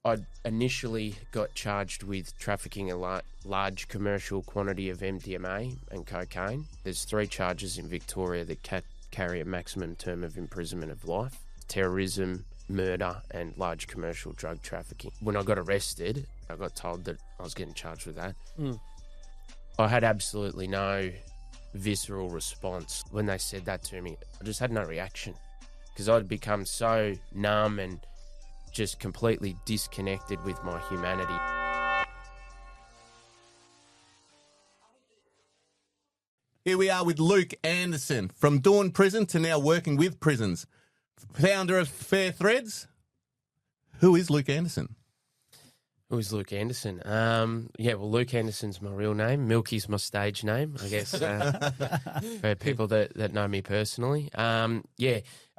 I initially got charged with trafficking a large commercial quantity of MDMA and cocaine. There's 3 charges in Victoria that carry a maximum term of imprisonment of life: terrorism, murder, and large commercial drug trafficking. When I got arrested, I got told that I was getting charged with that. I had absolutely no visceral response when they said that to me. I just had no reaction because I'd become so numb and just completely disconnected with my humanity. Here we are with Luke Anderson, from doing prison to now working with prisons. Founder of Fair Threads. Who is Luke Anderson? Who is Luke Anderson? Luke Anderson's my real name. Milky's my stage name, I guess, for people that know me personally.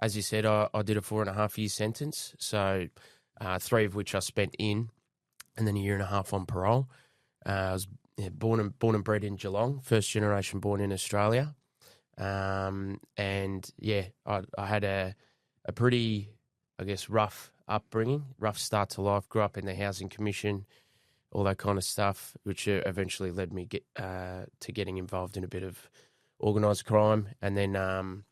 As you said, I did a 4.5-year sentence, so 3 of which I spent in, and then a 1.5 years on parole. I was born and bred in Geelong, first generation born in Australia. I had a pretty, I guess, rough upbringing, rough start to life. Grew up in the Housing Commission, all that kind of stuff, which eventually led me to getting involved in a bit of organised crime. And then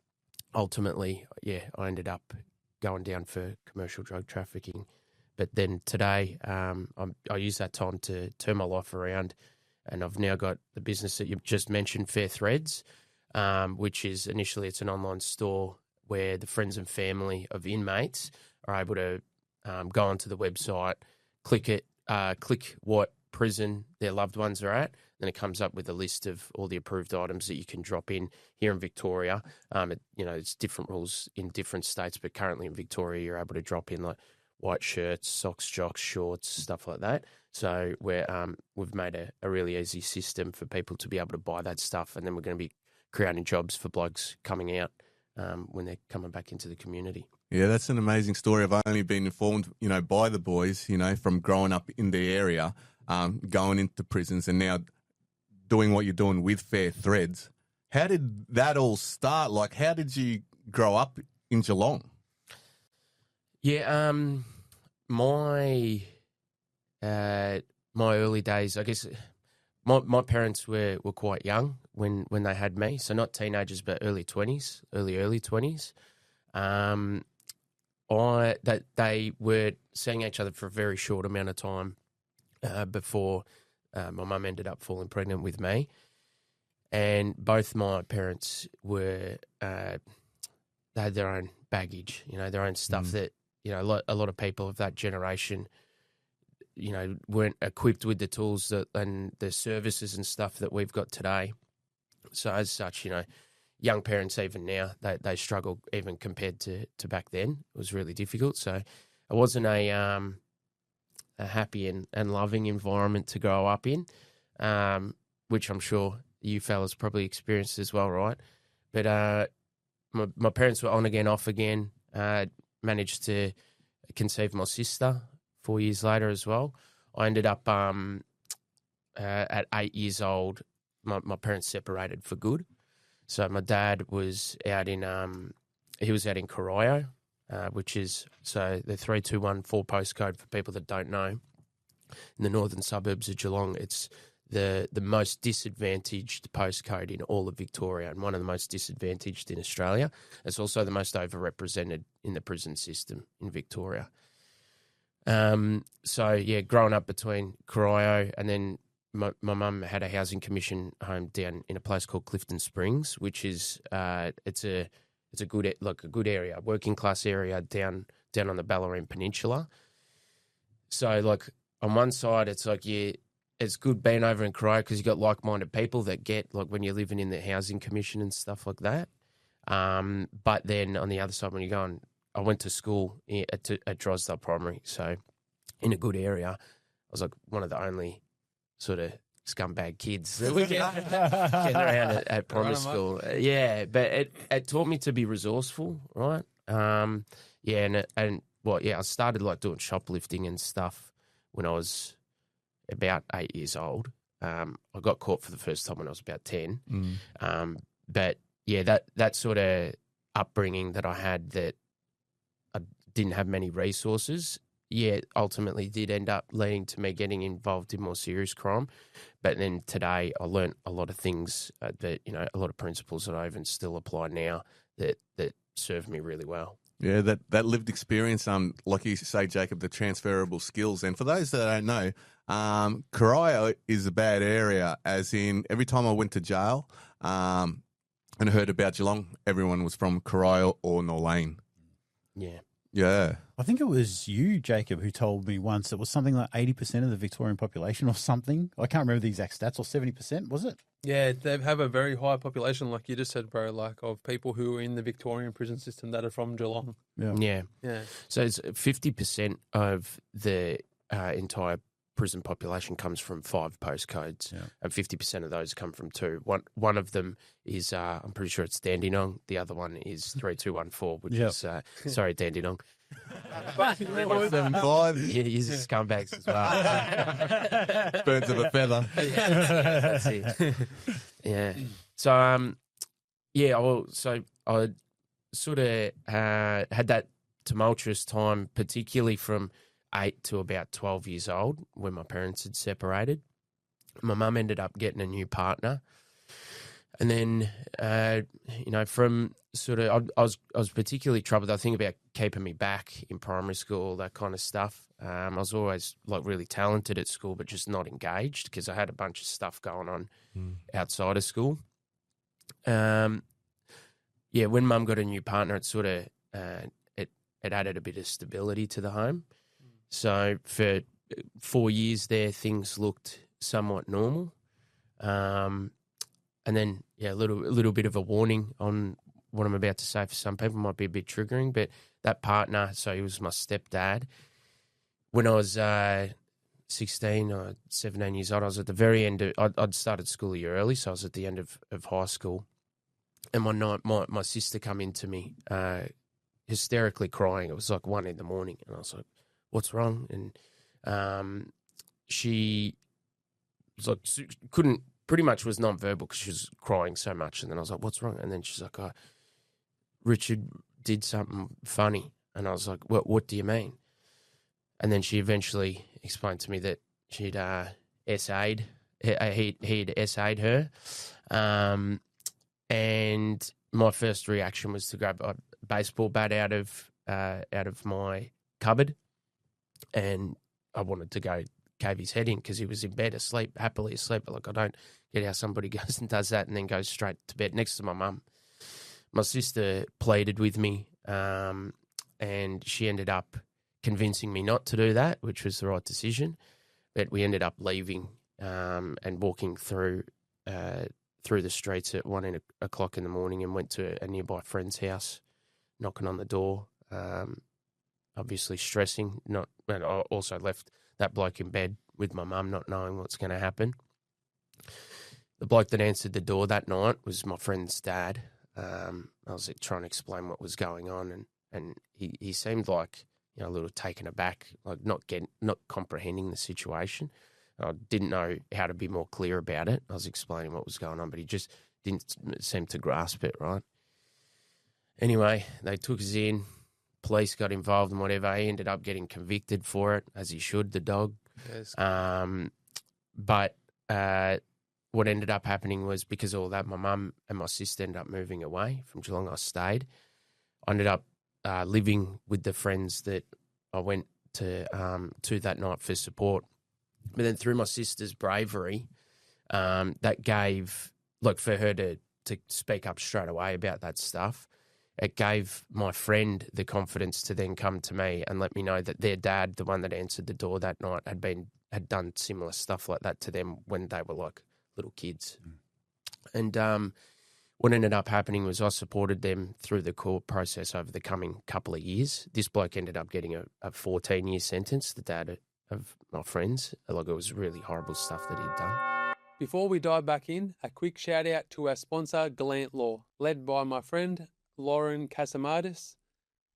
ultimately, I ended up going down for commercial drug trafficking. But then today, I use that time to turn my life around, and I've now got the business that you've just mentioned, Fair Threads, which is initially it's an online store where the friends and family of inmates are able to go onto the website, click what prison their loved ones are at, then it comes up with a list of all the approved items that you can drop in here in Victoria. It's different rules in different states, but currently in Victoria, you're able to drop in like white shirts, socks, jocks, shorts, stuff like that. So we've made a really easy system for people to be able to buy that stuff, and then we're going to be creating jobs for blokes coming out when they're coming back into the community. Yeah, that's an amazing story. I've only been informed, by the boys, from growing up in the area, going into prisons, and now doing what you're doing with Fair Threads. How did that all start? Like, how did you grow up in Geelong? Yeah, my early days, I guess, my parents were quite young when they had me, so not teenagers, but early 20s. They were seeing each other for a very short amount of time before my mum ended up falling pregnant with me, and both my parents were they had their own baggage, their own stuff that a lot of people of that generation, weren't equipped with the tools and the services and stuff that we've got today. So as such, young parents even now, they struggle even compared to back then. It was really difficult. So it wasn't a happy and loving environment to grow up in, which I'm sure you fellas probably experienced as well, right? But my parents were on again, off again. Managed to conceive my sister 4 years later as well. I ended up at 8 years old, my parents separated for good. So my dad was out in Corio, which is the 3214 postcode for people that don't know. In the northern suburbs of Geelong, it's the most disadvantaged postcode in all of Victoria and one of the most disadvantaged in Australia. It's also the most overrepresented in the prison system in Victoria. Growing up between Corio and then my mum had a housing commission home down in a place called Clifton Springs, which is it's a good area, working class area down on the Bellarine Peninsula. So on one side, it's it's good being over in Corio because you got like-minded people that get when you're living in the housing commission and stuff like that. But then on the other side, when you're going, I went to school at Drysdale Primary, so in a good area. I was one of the only sort of scumbag kids that we get around at primary school. Yeah, but it taught me to be resourceful, right? I started doing shoplifting and stuff when I was about 8 years old. I got caught for the first time when I was about 10. That sort of upbringing that I had, that I didn't have many resources, ultimately did end up leading to me getting involved in more serious crime. But then today I learnt a lot of things that, a lot of principles that I even still apply now that serve me really well. Yeah, that lived experience, like you say, Jacob, the transferable skills. And for those that don't know, Corio is a bad area, as in every time I went to jail and heard about Geelong, everyone was from Corio or Norlane. Yeah. Yeah. I think it was you, Jacob, who told me once it was something like 80% of the Victorian population or something. I can't remember the exact stats, or 70%, was it? Yeah, they have a very high population, like you just said, bro, like of people who are in the Victorian prison system that are from Geelong. Yeah. Yeah. So it's 50% of the entire prison population comes from 5 postcodes, and 50% of those come from 2. One of them is, I'm pretty sure it's Dandenong. The other one is 3214, which is, sorry, Dandenong. 75. Yeah, he's scumbags as well. Birds of a feather. That's it. Yeah. So, I sort of had that tumultuous time, particularly from 8 to about 12 years old when my parents had separated. My mum ended up getting a new partner. And then, from sort of, I was particularly troubled. I think about keeping me back in primary school, that kind of stuff. I was always like really talented at school, but just not engaged because I had a bunch of stuff going on outside of school. When Mum got a new partner, it sort of it added a bit of stability to the home. So for 4 years there, things looked somewhat normal. And then, a little bit of a warning on what I'm about to say for some people might be a bit triggering, but that partner, so he was my stepdad. When I was 16 or 17 years old, I was at the very end of, I'd started school a year early, so I was at the end of high school. And one night, my sister come into me hysterically crying. It was like 1 a.m, and I was like, what's wrong? And she was like, pretty much was non-verbal because she was crying so much. And then I was like, what's wrong? And then she's like, Richard did something funny. And I was like, what do you mean? And then she eventually explained to me that she'd SA'd, he'd SA'd her. And my first reaction was to grab a baseball bat out of my cupboard, and I wanted to go cave his head in because he was in bed asleep, happily asleep. But I don't get how somebody goes and does that and then goes straight to bed next to my mum. My sister pleaded with me, and she ended up convincing me not to do that, which was the right decision. But we ended up leaving and walking through the streets at 1 o'clock in the morning and went to a nearby friend's house, knocking on the door, obviously stressing. And I also left that bloke in bed with my mum, not knowing what's going to happen. The bloke that answered the door that night was my friend's dad. I was trying to explain what was going on, and he seemed like a little taken aback, like not comprehending the situation. I didn't know how to be more clear about it. I was explaining what was going on, but he just didn't seem to grasp it, right? Anyway, they took us in. Police got involved and whatever. He ended up getting convicted for it, as he should, the dog. Yes. But what ended up happening was because of all that, my mum and my sister ended up moving away from Geelong. I stayed. I ended up living with the friends that I went to that night for support. But then through my sister's bravery, that gave, for her to speak up straight away about that stuff, it gave my friend the confidence to then come to me and let me know that their dad, the one that answered the door that night, had done similar stuff like that to them when they were like little kids. And what ended up happening was I supported them through the court process over the coming couple of years. This bloke ended up getting a 14-year sentence, the dad of my friends. Like, it was really horrible stuff that he'd done. Before we dive back in, a quick shout out to our sponsor, Gallant Law, led by my friend Lauren Casamadis,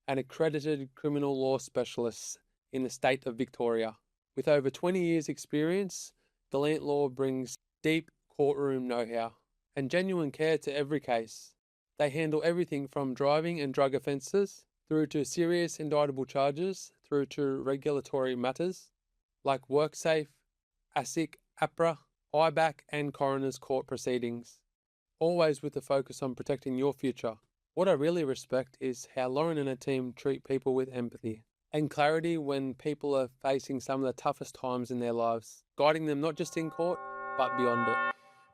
an accredited criminal law specialist in the state of Victoria. With over 20 years' experience, Gallant Law brings deep courtroom know-how and genuine care to every case. They handle everything from driving and drug offences through to serious indictable charges through to regulatory matters like WorkSafe, ASIC, APRA, IBAC and coroner's court proceedings, always with a focus on protecting your future. What I really respect is how Lauren and her team treat people with empathy and clarity when people are facing some of the toughest times in their lives, guiding them not just in court, but beyond it.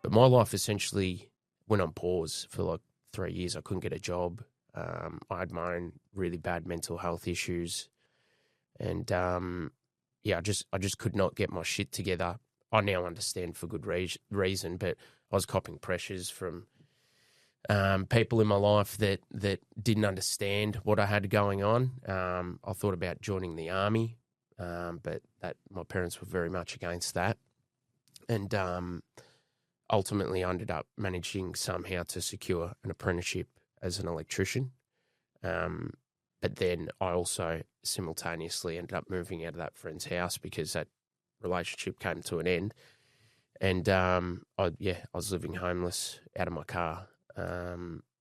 But my life essentially went on pause for like 3 years. I couldn't get a job. I had my own really bad mental health issues. And, I just could not get my shit together. I now understand for good reason, but I was copping pressures from people in my life that didn't understand what I had going on. I thought about joining the army, but my parents were very much against that. And ultimately I ended up managing somehow to secure an apprenticeship as an electrician. But then I also simultaneously ended up moving out of that friend's house because that relationship came to an end. And I was living homeless out of my car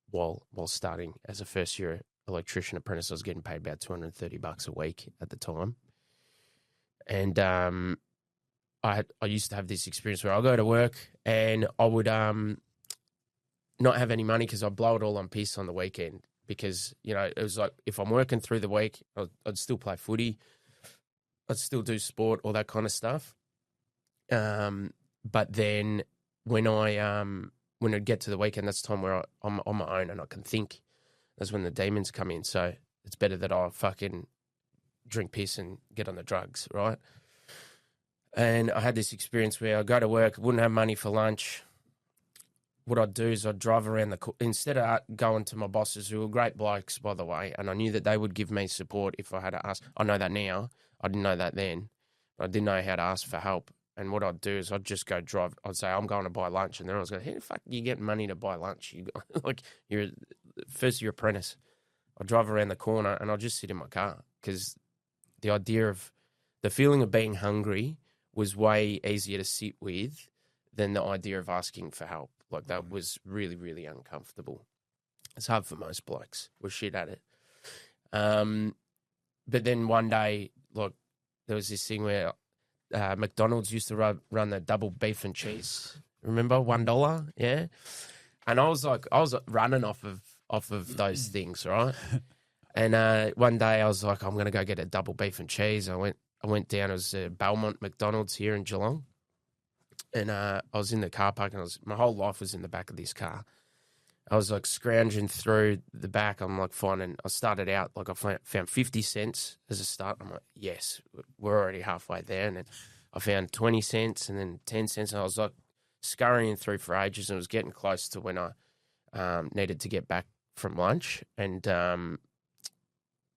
while starting as a first year electrician apprentice. I was getting paid about $230 a week at the time. And I used to have this experience where I'll go to work and I would not have any money because I'd blow it all on piss on the weekend. Because, it was like if I'm working through the week, I'd still play footy, I'd still do sport, all that kind of stuff. But then when I get to the weekend, that's the time where I'm on my own and I can think. That's when the demons come in. So it's better that I fucking drink piss and get on the drugs, right? And I had this experience where I go to work, wouldn't have money for lunch. What I'd do is I'd drive around instead of going to my bosses, who were great blokes, by the way, and I knew that they would give me support if I had to ask. I know that now. I didn't know that then. But I didn't know how to ask for help. And what I'd do is I'd just go drive. I'd say, I'm going to buy lunch. And then I was going, how the fuck are you getting money to buy lunch? You're first year apprentice. I'd drive around the corner and I'd just sit in my car because the feeling of being hungry was way easier to sit with than the idea of asking for help. Like, that was really, really uncomfortable. It's hard for most blokes. We're shit at it. But then one day, there was this thing where McDonald's used to run the double beef and cheese. Remember? $1? Yeah. And I was running off of those things, right? And one day I was like, I'm going to go get a double beef and cheese. I went down. It was Belmont McDonald's here in Geelong. And I was in the car park, and my whole life was in the back of this car. I was scrounging through the back. I'm finding. I started out I found 50 cents as a start. I'm like, yes, we're already halfway there. And then I found 20 cents, and then 10 cents. And I was scurrying through for ages, and it was getting close to when I needed to get back from lunch, and I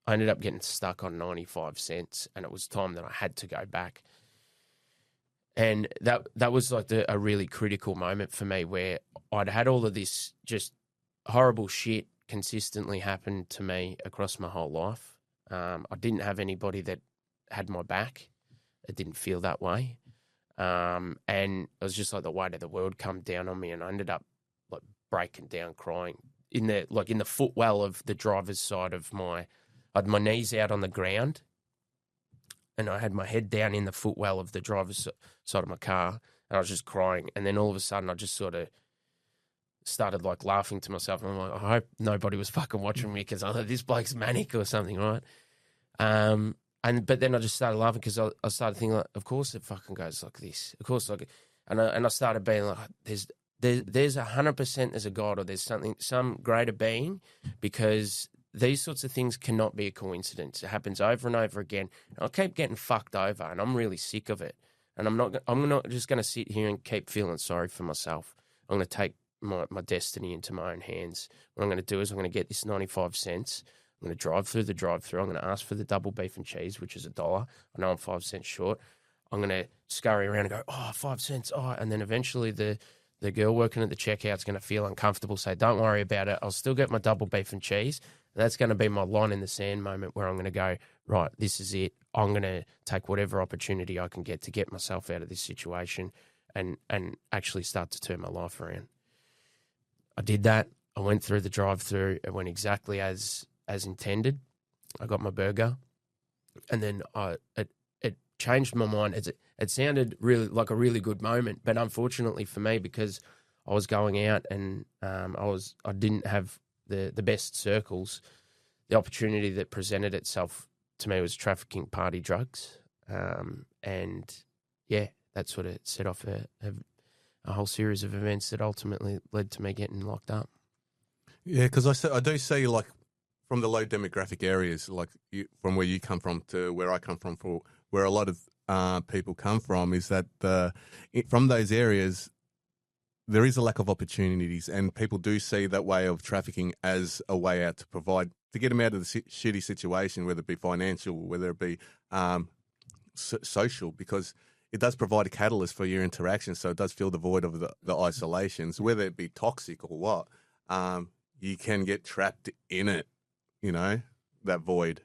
ended up getting stuck on 95 cents, and it was time that I had to go back. And that was a really critical moment for me, where I'd had all of this just horrible shit consistently happen to me across my whole life. I didn't have anybody that had my back. It didn't feel that way. And it was just the weight of the world come down on me, and I ended up breaking down crying in the footwell of the driver's side of I had my knees out on the ground, and I had my head down in the footwell of the driver's side of my car, and I was just crying. And then all of a sudden I just sort of started laughing to myself. And I'm like, I hope nobody was fucking watching me because I thought this bloke's manic or something, right? But then I just started laughing because I started thinking, of course it fucking goes like this. Of course, and I started being like, there's 100% there's a God, or there's some greater being, because these sorts of things cannot be a coincidence. It happens over and over again. And I keep getting fucked over, and I'm really sick of it. And I'm not just going to sit here and keep feeling sorry for myself. I'm going to take my destiny into my own hands. What I'm going to do is I'm going to get this 95 cents. I'm going to drive through the drive-thru. I'm going to ask for the double beef and cheese, which is $1. I know I'm 5 cents short. I'm going to scurry around and go, 5 cents. And then eventually the girl working at the checkout's going to feel uncomfortable, say, don't worry about it. I'll still get my double beef and cheese. That's going to be my line in the sand moment where I'm going to go, right, this is it. I'm going to take whatever opportunity I can get to get myself out of this situation and actually start to turn my life around. I did that. I went through the drive-thru. It went exactly as intended. I got my burger. And then it changed my mind. It sounded really like a really good moment, but unfortunately for me, because I was going out and I didn't have the best circles, the opportunity that presented itself to me was trafficking party drugs. And yeah, that sort of set off a whole series of events that ultimately led to me getting locked up. Yeah, because I do see, like, from the low demographic areas, like from where you come from to where I come from, for where a lot of people come from, is that from those areas, there is a lack of opportunities, and people do see that way of trafficking as a way out to get them out of the shitty situation, whether it be financial, whether it be social, because it does provide a catalyst for your interaction. So it does fill the void of the isolations, whether it be toxic or what. You can get trapped in it, that void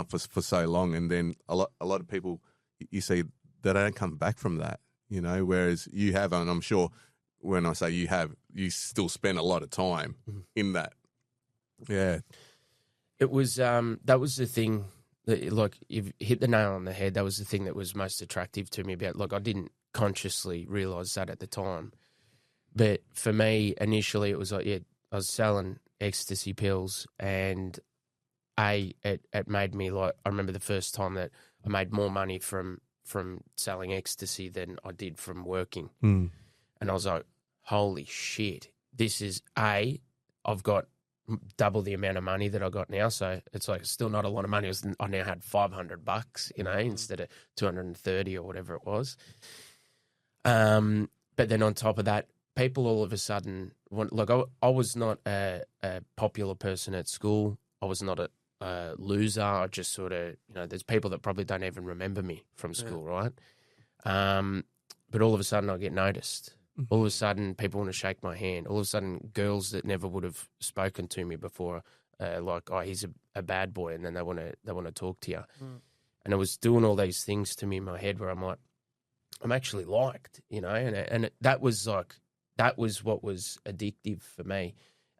for so long. And then a lot of people, you see, they don't come back from that, whereas you have, and I'm sure when I say you still spend a lot of time in that. Yeah. It was, that was the thing that, like, you've hit the nail on the head. That was the thing that was most attractive to me about, like, I didn't consciously realise that at the time. But for me, initially, it was like, I was selling ecstasy pills, and it made me, like, I remember the first time that I made more money from selling ecstasy than I did from working. Mm. And I was like, holy shit, this is I've got double the amount of money that I got now. So it's like still not a lot of money. I now had $500, instead of 230 or whatever it was. But then on top of that, people all of a sudden, I was not a popular person at school. I was not a loser. I just sort of, there's people that probably don't even remember me from school, right? But all of a sudden I get noticed. All of a sudden people want to shake my hand. All of a sudden girls that never would have spoken to me before, like, oh, he's a bad boy, and then they want to talk to you. And it was doing all these things to me in my head where I'm like, I'm actually liked, and that was what was addictive for me.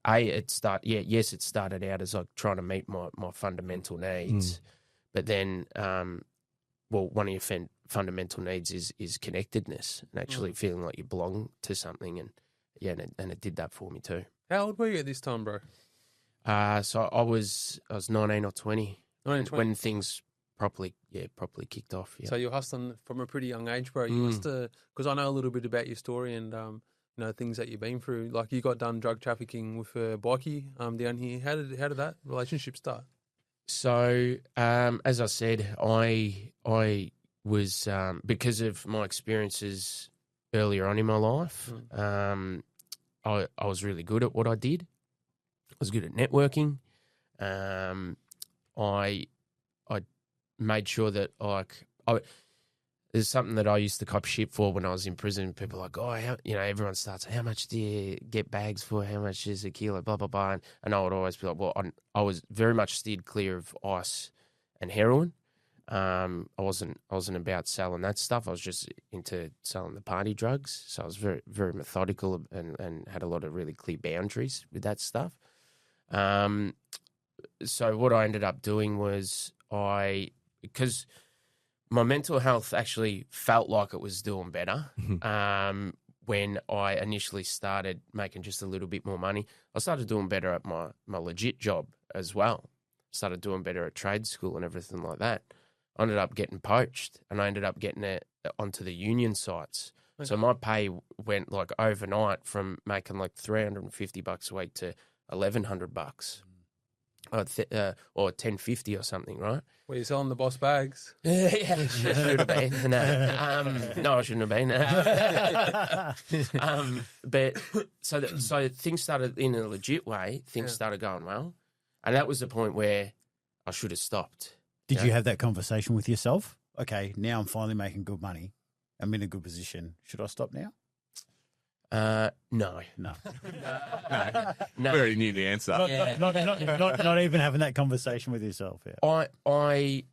It started out as like trying to meet my fundamental needs, but then, one of your fundamental needs is connectedness and actually feeling like you belong to something, and it did that for me too. How old were you at this time, bro? So I was 19 or 20, 19, 20. when things properly kicked off. Yeah. So you're hustling from a pretty young age, bro. You must have, because I know a little bit about your story and things that you've been through. Like, you got done drug trafficking with a bikie down here. How did that relationship start? So as I said, I was because of my experiences earlier on in my life. I was really good at what I did. I was good at networking. I made sure that, like, there's something that I used to cop shit for when I was in prison. People are like, oh, everyone starts, how much do you get bags for? How much is a kilo? Blah, blah, blah. And I would always be like, well, I was very much steered clear of ice and heroin. I wasn't about selling that stuff. I was just into selling the party drugs. So I was very, very methodical and had a lot of really clear boundaries with that stuff. So what I ended up doing was because my mental health actually felt like it was doing better when I initially started making just a little bit more money. I started doing better at my legit job as well. Started doing better at trade school and everything like that. I ended up getting poached, and I ended up getting it onto the union sites. Okay. So my pay went, like, overnight from making like $350 a week to $1,100. Or $1,050 or something, right? Were you selling the boss bags? Yeah, should have been. No, I shouldn't have been. But so things started in a legit way. Things started going well, and that was the point where I should have stopped. Did you have that conversation with yourself? Okay, now I'm finally making good money. I'm in a good position. Should I stop now? No. No. We already knew the answer. Not even having that conversation with yourself. Yeah.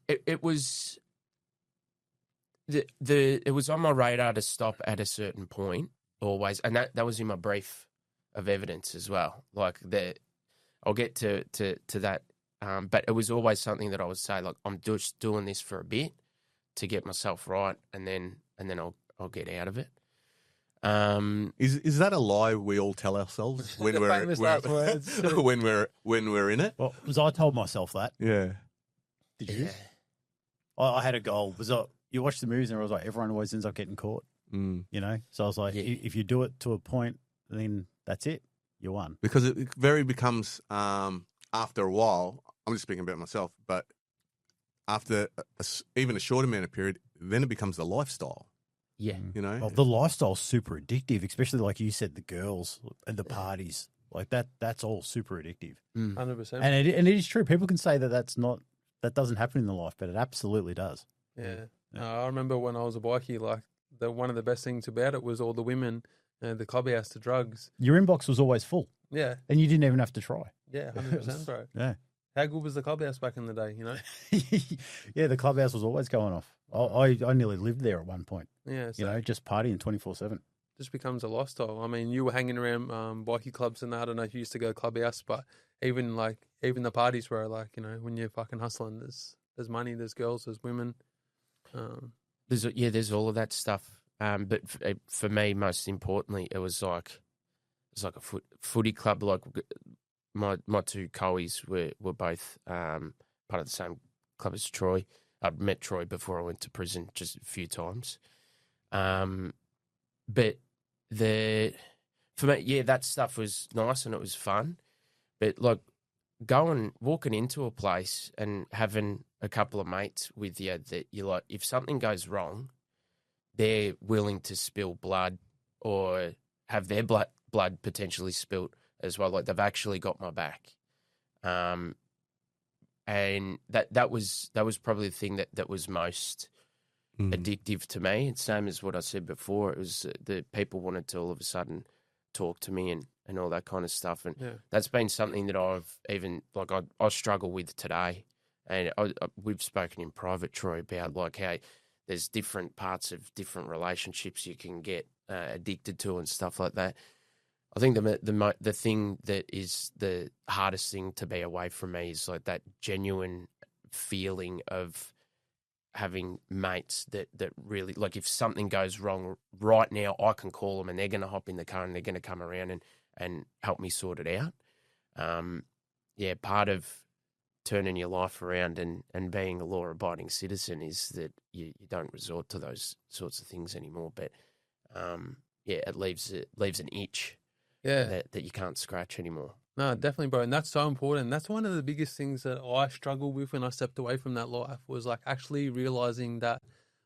It was it was on my radar to stop at a certain point always, and that was in my brief of evidence as well. Like, I'll get to that But it was always something that I would say, like, I'm just doing this for a bit to get myself right, and then I'll get out of it. Is that a lie we all tell ourselves when Famous last words. when we're in it? Well, was I told myself that? Yeah. Did you? Yeah. I had a goal. You watch the movies and I was like, everyone always ends up getting caught. Mm. You know, so I was like, Yeah. if you do it to a point, then that's it. You won. Because it very becomes after a while. I'm just speaking about myself, but after even a short amount of period, then it becomes the lifestyle. Yeah. You know, Well, the lifestyle's super addictive, especially like you said, the girls and the parties like that. That's all super addictive, 100%. and it is true. People can say that that doesn't happen in the life, but it absolutely does. Yeah. I remember when I was a bikie, like one of the best things about it was all the women, the clubhouse, the drugs. Your inbox was always full, Yeah. and you didn't even have to try. Yeah, 100%, bro. Yeah. How good was the clubhouse back in the day, you know? Yeah, the clubhouse was always going off. I nearly lived there at one point. Yeah. So You know, just partying 24/7. just becomes a lifestyle. I mean, you were hanging around bikie clubs and that. I don't know if you used to go to clubhouse, but even the parties where like, you know, when you're fucking hustling, there's money, there's girls, there's women. There's all of that stuff. But for me, most importantly, it was like a footy club. Like my two coies were both part of the same club as Troy. I'd met Troy before I went to prison just a few times. But for me, yeah, that stuff was nice and it was fun. But like walking into a place and having a couple of mates with you that you're like, if something goes wrong, they're willing to spill blood or have their blood potentially spilt as well. Like they've actually got my back. And that was probably the thing that was most addictive to me. It's same as what I said before. It was the people wanted to all of a sudden talk to me and all that kind of stuff. And that's been something that I've even, like, I struggle with today. And we've spoken in private, Troy, about like how there's different parts of different relationships you can get addicted to and stuff like that. I think the thing that is the hardest thing to be away from me is like that genuine feeling of having mates that really, like, if something goes wrong right now, I can call them and they're going to hop in the car and they're going to come around and help me sort it out. Part of turning your life around and being a law-abiding citizen is that you don't resort to those sorts of things anymore. But it leaves an itch that you can't scratch anymore. No, definitely, bro. And that's so important. That's one of the biggest things that I struggled with when I stepped away from that life was like actually realizing that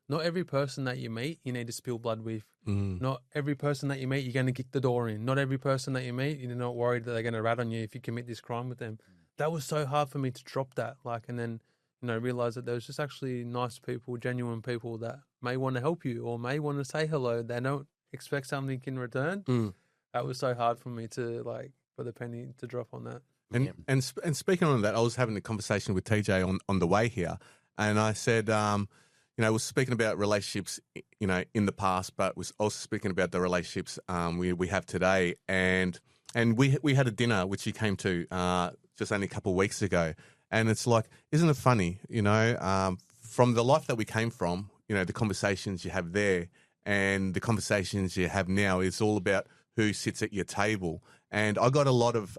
not every person that you meet, you need to spill blood with. Not every person that you meet, you're going to kick the door in. Not every person that you meet, you're not worried that they're going to rat on you if you commit this crime with them. That was so hard for me to drop that. Like, and then, you know, realize that there was just actually nice people, genuine people that may want to help you or may want to say hello. They don't expect something in return. That was so hard for me to, like, for the penny to drop on that. And speaking on that, I was having a conversation with TJ on the way here, and I said, you know, I was speaking about relationships, you know, in the past, but was also speaking about the relationships we have today, and we had a dinner which he came to just only a couple of weeks ago, and it's like, isn't it funny, you know, from the life that we came from, you know, the conversations you have there and the conversations you have now, it's all about who sits at your table. And I got a lot of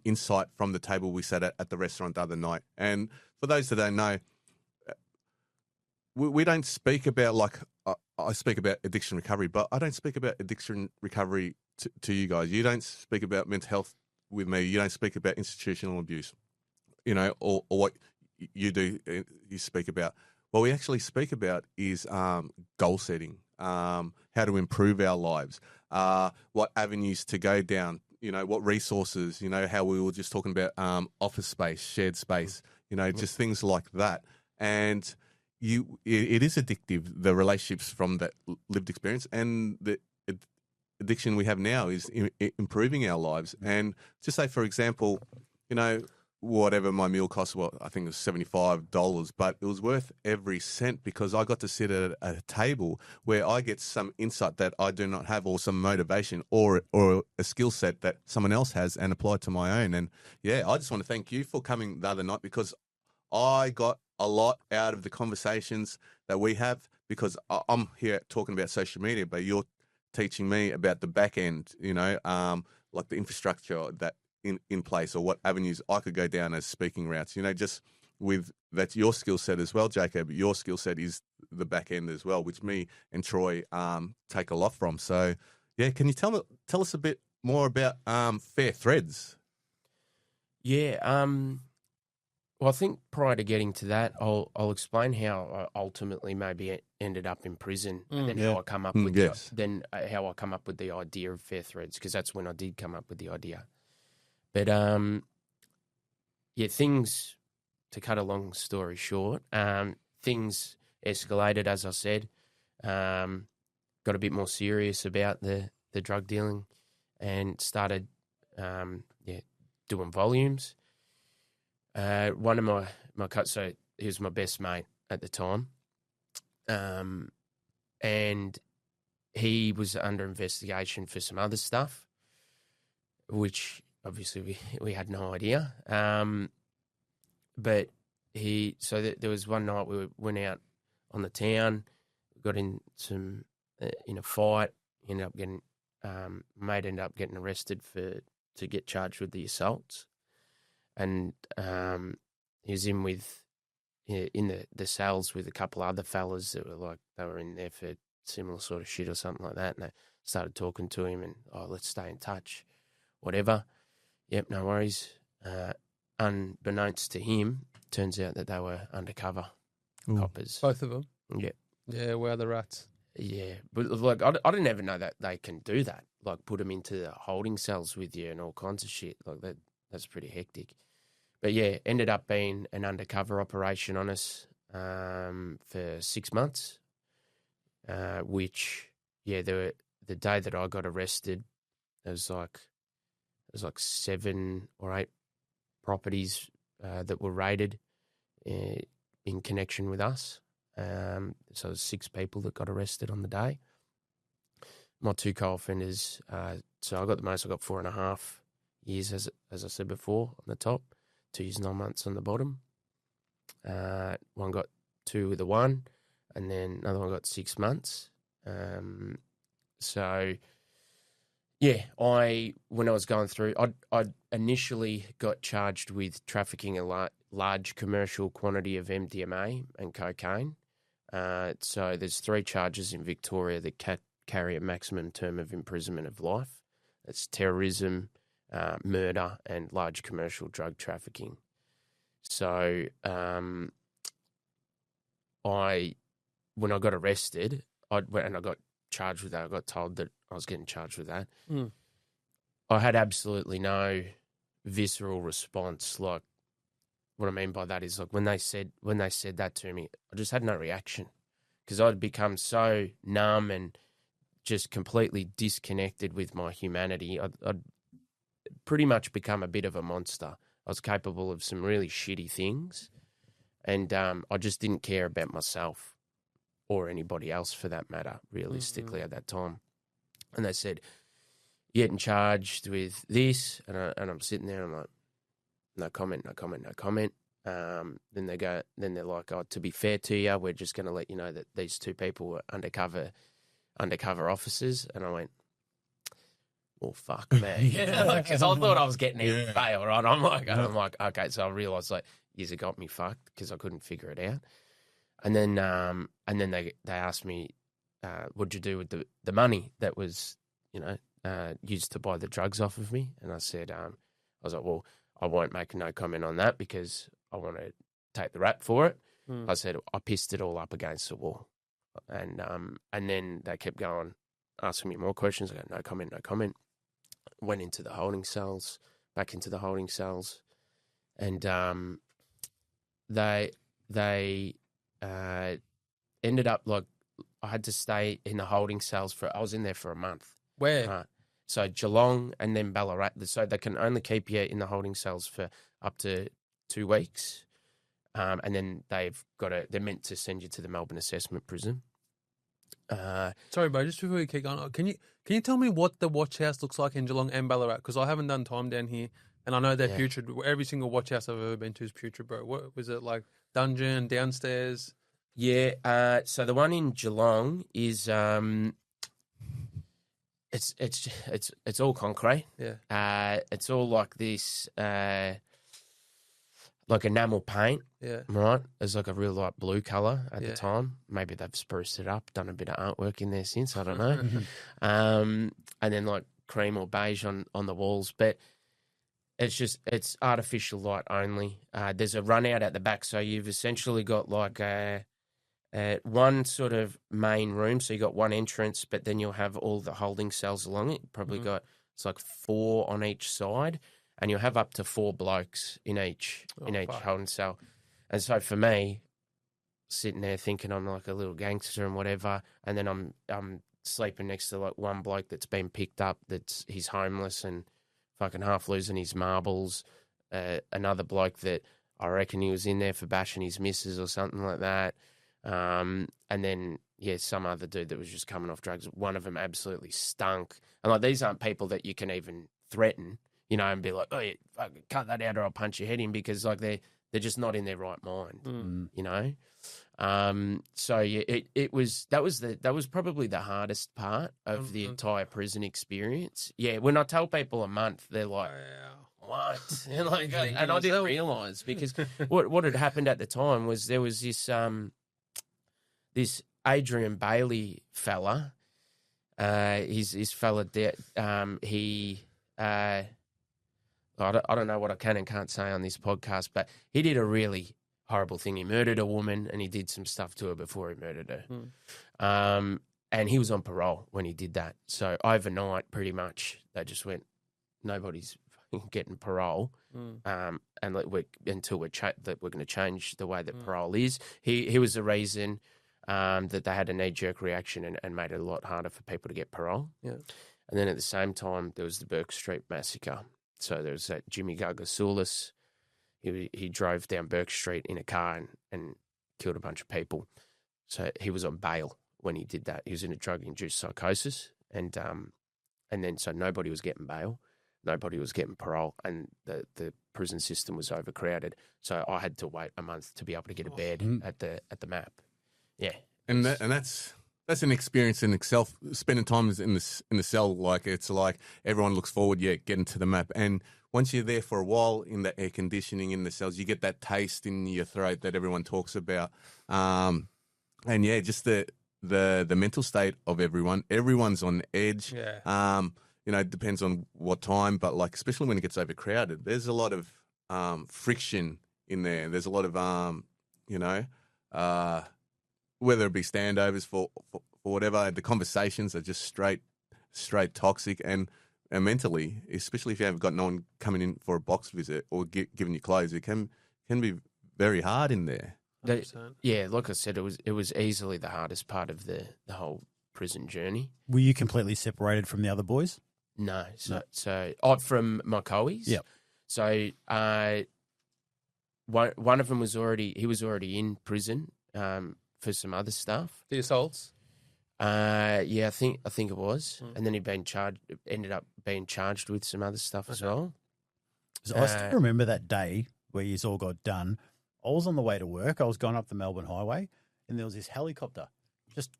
insight from the table we sat at the restaurant the other night. And for those that don't know, we don't speak about, like, I speak about addiction recovery, but I don't speak about addiction recovery to you guys. You don't speak about mental health with me. You don't speak about institutional abuse, you know, or what you do, you speak about. What we actually speak about is goal setting, how to improve our lives, what avenues to go down, you know, what resources, you know, how we were just talking about office space, shared space, you know, just things like that. And it is addictive, the relationships from that lived experience, and the addiction we have now is improving our lives. And to say, for example, you know, whatever my meal cost, I think it was $75, but it was worth every cent because I got to sit at a table where I get some insight that I do not have, or some motivation, or a skill set that someone else has, and apply to my own. And yeah, I just want to thank you for coming the other night, because I got a lot out of the conversations that we have, because I'm here talking about social media, but you're teaching me about the back end, like the infrastructure that in place, or what avenues I could go down as speaking routes, just with that's your skill set as well, Jacob. Your skill set is the back end as well, which me and Troy take a lot from. So yeah, can you tell us a bit more about Fair Threads? Yeah, well, I think prior to getting to that, I'll explain how I ultimately maybe ended up in prison, and then how I come up with how I come up with the idea of Fair Threads, because that's when I did come up with the idea. But things, to cut a long story short, things escalated, as I said. Got a bit more serious about the drug dealing, and started doing volumes. One of my cuts, so he was my best mate at the time, and he was under investigation for some other stuff, which obviously we had no idea. But there was one night we went out on the town, got in in a fight, ended up getting mate ended up getting arrested to get charged with the assaults. And he was in the cells with a couple other fellas that they were in there for similar sort of shit or something like that. And they started talking to him and, let's stay in touch, whatever. Yep, no worries. Unbeknownst to him, turns out that they were undercover coppers. Both of them? Yeah. Yeah, where are the rats? Yeah, but I didn't ever know that they can do that. Like, put them into the holding cells with you and all kinds of shit. Like that. That's pretty hectic. But yeah, ended up being an undercover operation on us for 6 months, which, the day that I got arrested, there was like 7 or 8 properties that were raided in connection with us. So it was 6 people that got arrested on the day. My 2 co-offenders, so I got the most. I got 4.5 years, as I said before, on the top, 2 years, 9 months on the bottom. One got 2 with a 1, and then another one got 6 months. So yeah, when I was going through, I initially got charged with trafficking a large commercial quantity of MDMA and cocaine. So there's 3 charges in Victoria that carry a maximum term of imprisonment of life. That's terrorism, murder, and large commercial drug trafficking. So when I got arrested, and I got charged with that, I got told that I was getting charged with that. I had absolutely no visceral response. Like, what I mean by that is, like, when they said that to me, I just had no reaction, because I'd become so numb and just completely disconnected with my humanity. I'd pretty much become a bit of a monster. I was capable of some really shitty things, and I just didn't care about myself or anybody else for that matter, realistically, at that time. And they said, "You're getting charged with this," and I'm sitting there, and I'm like, no comment. Then they're like, "Oh, to be fair to you, we're just going to let you know that these 2 people were undercover officers." And I went, well, fuck me, because I thought I was getting out bail, right? I'm like, okay. So I realised, like, years got me fucked because I couldn't figure it out. And then they asked me, what'd you do with the money that was, used to buy the drugs off of me? And I said, I was like, well, I won't make no comment on that because I want to take the rap for it. I said, I pissed it all up against the wall. And then they kept going, asking me more questions. I go, no comment. Went into the holding cells, back into the holding cells, and they ended up, like, I had to stay in the holding cells I was in there for a month. Where? So Geelong and then Ballarat. So they can only keep you in the holding cells for up to 2 weeks. And then they're meant to send you to the Melbourne Assessment Prison. Sorry, bro, just before you keep going, can you tell me what the watch house looks like in Geelong and Ballarat? Because I haven't done time down here, and I know they're putrid. Every single watch house I've ever been to is putrid, bro. What was it like? Dungeon, downstairs? Yeah, so the one in Geelong is it's all concrete. Yeah. It's all like this, like enamel paint. Yeah. Right? It's like a real light blue colour at the time. Maybe they've spruced it up, done a bit of artwork in there since. I don't know. And then like cream or beige on the walls, but it's artificial light only. There's a run out at the back, so you've essentially got like one sort of main room. So you got one entrance, but then you'll have all the holding cells along it. Probably got it's like 4 on each side, and you'll have up to 4 blokes in each holding cell. And so for me, sitting there thinking I'm like a little gangster and whatever, and then I'm sleeping next to like one bloke that's been picked up he's homeless and fucking half losing his marbles. Another bloke that I reckon he was in there for bashing his missus or something like that. And then, some other dude that was just coming off drugs. One of them absolutely stunk. And like, these aren't people that you can even threaten, and be like, oh, yeah, fucking cut that out or I'll punch your head in, because like they're just not in their right mind, So yeah, that was probably the hardest part of the entire prison experience. Yeah, when I tell people a month, they're like, what? And like, and I didn't realise, because what had happened at the time was there was this Adrian Bailey fella. His fella, I don't know what I can and can't say on this podcast, but he did a really horrible thing. He murdered a woman, and he did some stuff to her before he murdered her. And he was on parole when he did that. So overnight, pretty much, they just went, nobody's getting parole, until we're going to change the way that parole is. He was the reason that they had a knee-jerk reaction and made it a lot harder for people to get parole. Yeah. And then at the same time, there was the Burke Street massacre. So there was that Jimmy Gargasoulis. He drove down Burke Street in a car and killed a bunch of people. So he was on bail when he did that. He was in a drug-induced psychosis, and then so nobody was getting bail, nobody was getting parole, and the prison system was overcrowded. So I had to wait a month to be able to get a bed at the MAP. Yeah, and that's an experience in itself. Spending time in the cell, like it's like everyone looks forward, getting to the MAP. And once you're there for a while in the air conditioning in the cells, you get that taste in your throat that everyone talks about. And just the mental state of everyone. Everyone's on edge. Yeah. It depends on what time, but like especially when it gets overcrowded, there's a lot of friction in there. There's a lot of whether it be standovers for whatever, the conversations are just straight toxic, and mentally, especially if you haven't got no one coming in for a box visit or giving you clothes, it can be very hard in there. Like I said, it was easily the hardest part of the whole prison journey. Were you completely separated from the other boys? No. So from my coes? Yep. So one of them was already in prison for some other stuff. The assaults? I think it was. And then ended up being charged with some other stuff as well. So I still remember that day where you all got done. I was on the way to work. I was going up the Melbourne Highway, and there was this helicopter just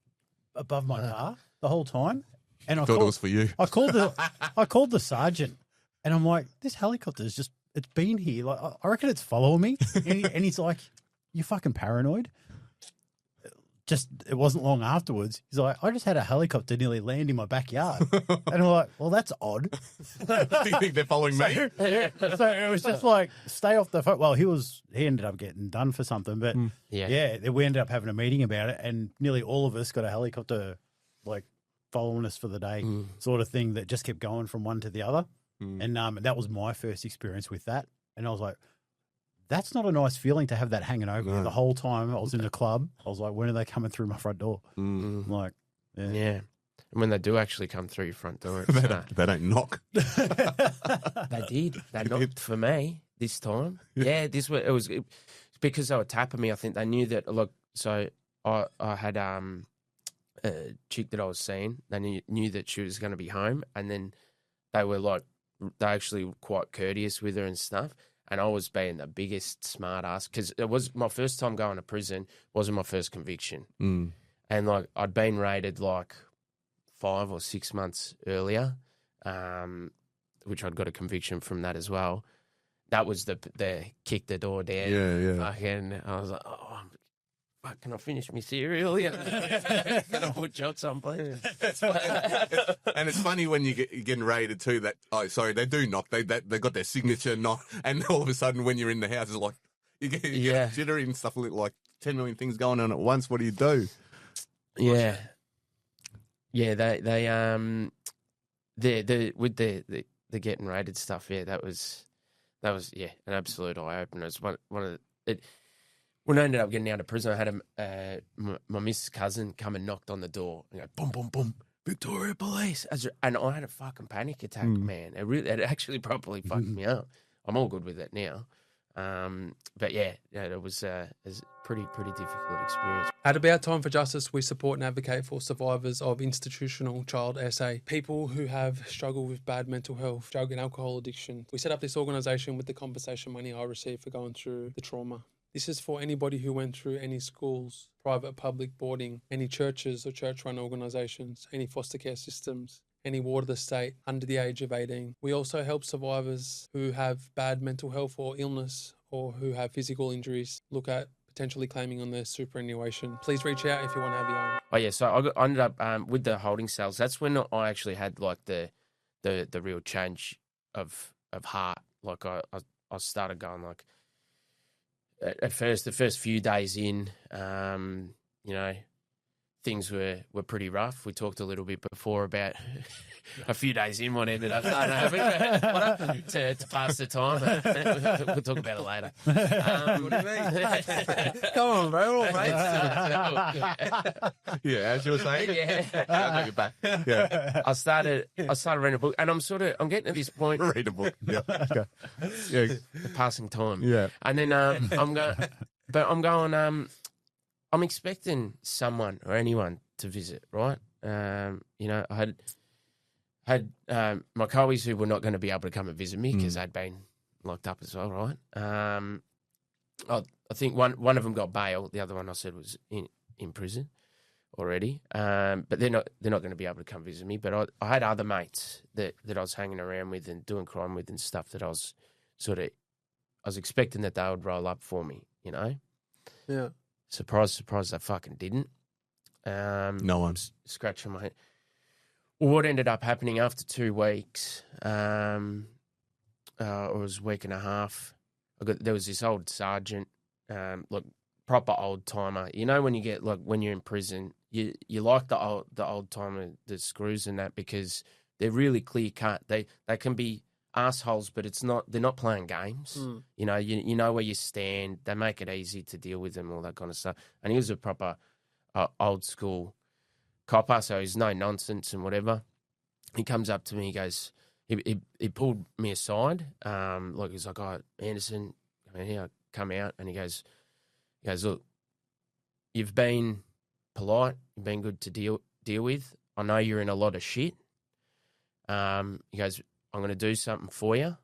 above my car the whole time. And I thought it was for you. I called the sergeant, and I'm like, this helicopter it's been here. Like, I reckon it's following me. And he's like, you fucking paranoid. It wasn't long afterwards. He's like, I just had a helicopter nearly land in my backyard. And I'm like, well, that's odd. Do you think they're following me? So it was just like, stay off the phone. Well, he ended up getting done for something, but we ended up having a meeting about it, and nearly all of us got a helicopter like following us for the day, sort of thing, that just kept going from one to the other. And that was my first experience with that. And I was like, that's not a nice feeling to have that hanging over me the whole time. I was in the club. I was like, when are they coming through my front door? I'm like, yeah. And when they do actually come through your front door, they don't knock. They did. They knocked for me. this time. Yeah, it was because they were tapping me. I think they knew that. Look, so I had a chick that I was seeing. They knew that she was going to be home, and then they were actually quite courteous with her and stuff. And I was being the biggest smart ass because it was my first time going to prison. Wasn't my first conviction, and I'd been raided 5 or 6 months earlier, which I'd got a conviction from that as well. That was the kick the door down. Yeah. I was like, oh, fuck, can I finish my cereal? Yeah. Can I put shots on, please? And it's funny when you're getting raided too. They do knock. They got their signature knock, and all of a sudden when you're in the house, it's like you get jittery and stuff. Like 10 million things going on at once. What do you do? Yeah. Yeah, with the getting raided stuff. Yeah, that was an absolute eye opener. It's one of it. When I ended up getting out of prison, I had my missus' cousin come and knocked on the door and go boom, boom, boom, Victoria Police, and I had a fucking panic attack, man. It actually properly fucked me up. I'm all good with it now. But yeah, it was a pretty difficult experience. At About Time for Justice, we support and advocate for survivors of institutional child SA, people who have struggled with bad mental health, drug and alcohol addiction. We set up this organisation with the compensation money I received for going through the trauma. This is for anybody who went through any schools, private, public boarding, any churches or church-run organisations, any foster care systems, any ward of the state under the age of 18. We also help survivors who have bad mental health or illness or who have physical injuries look at potentially claiming on their superannuation. Please reach out if you want to have your own. Oh yeah, so I ended up with the holding cells. That's when I actually had the real change of heart. I started going at first, the first few days in, things were pretty rough. We talked a little bit before about a few days in what ended up happening to pass the time. We'll talk about it later. What do you mean? Come on, bro. We're all mates. Yeah, as you were saying. Yeah. I'll take it back. Yeah. I started reading a book, and I'm getting to this point. Read a book. Yeah. Okay. Yeah. The passing time. Yeah. And then I'm expecting someone or anyone to visit, right? I had my colleagues who were not going to be able to come and visit me because they'd been locked up as well, right? I think one of them got bail. The other one I said was in prison already. But they're not going to be able to come visit me. But I had other mates that I was hanging around with and doing crime with and stuff that I was expecting that they would roll up for me, Yeah. Surprise, surprise, they fucking didn't. No one. Scratching my head. Well, what ended up happening after 2 weeks, or it was a week and a half, there was this old sergeant, proper old timer. When you get, when you're in prison, you like the old timer, the screws and that, because they're really clear cut. They can be assholes, but they're not playing games. You know where you stand. They make it easy to deal with them, all that kind of stuff. And he was a proper old school copper, so he's no nonsense and whatever. He comes up to me, he goes, he pulled me aside, he's like, "Oh, Anderson, come here, come out," and he goes, "Look, you've been polite, you've been good to deal with. I know you're in a lot of shit." He goes, "I'm going to do something for you,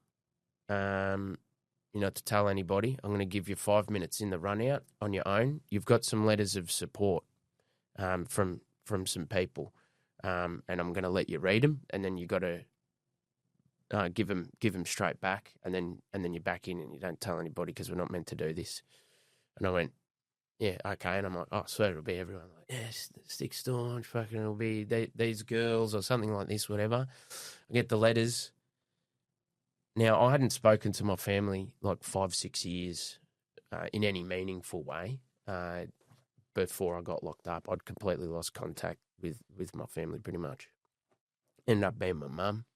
to tell anybody. I'm going to give you 5 minutes in the run out on your own. You've got some letters of support from some people, and I'm going to let you read them, and then you got to give them straight back, and then you're back in, and you don't tell anybody because we're not meant to do this." And I went, "Yeah, okay." And I'm like, "Oh, I swear it'll be everyone." Like, "Yes, stick staunch, fucking it'll be these girls or something like this, whatever." I get the letters. Now, I hadn't spoken to my family 5-6 years in any meaningful way before I got locked up. I'd completely lost contact with my family pretty much. Ended up being my mum,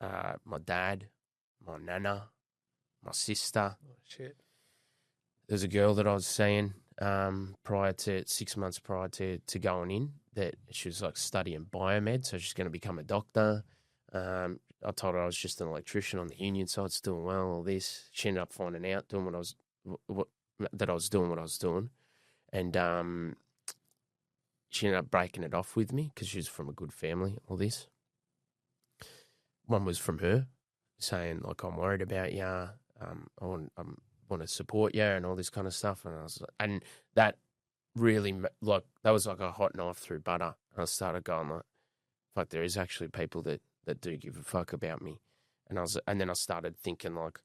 my dad, my nana, my sister. Oh, shit. There's a girl that I was seeing 6 months prior to going in, that she was studying biomed, so she's going to become a doctor. I told her I was just an electrician on the union side, doing well, all this. She ended up finding out doing that I was doing what I was doing. And she ended up breaking it off with me because she's from a good family, all this. One was from her saying, like, I'm worried about you. I want to support you and all this kind of stuff. And that really, like, that was like a hot knife through butter. And I started going like, fuck, there is actually people that do give a fuck about me. And then I started thinking like,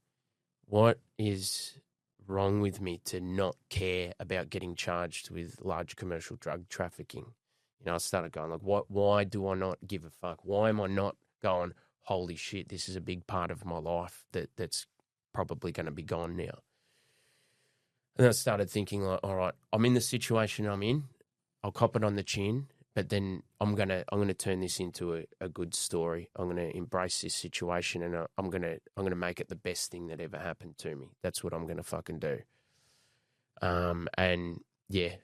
what is wrong with me to not care about getting charged with large commercial drug trafficking? You know, I started going like, why do I not give a fuck? Why am I not going, holy shit, this is a big part of my life that's probably going to be gone now? And I started thinking like, all right, I'm in the situation I'm in. I'll cop it on the chin, but then I'm gonna turn this into a good story. I'm gonna embrace this situation, and I'm gonna make it the best thing that ever happened to me. That's what I'm gonna fucking do. And yeah,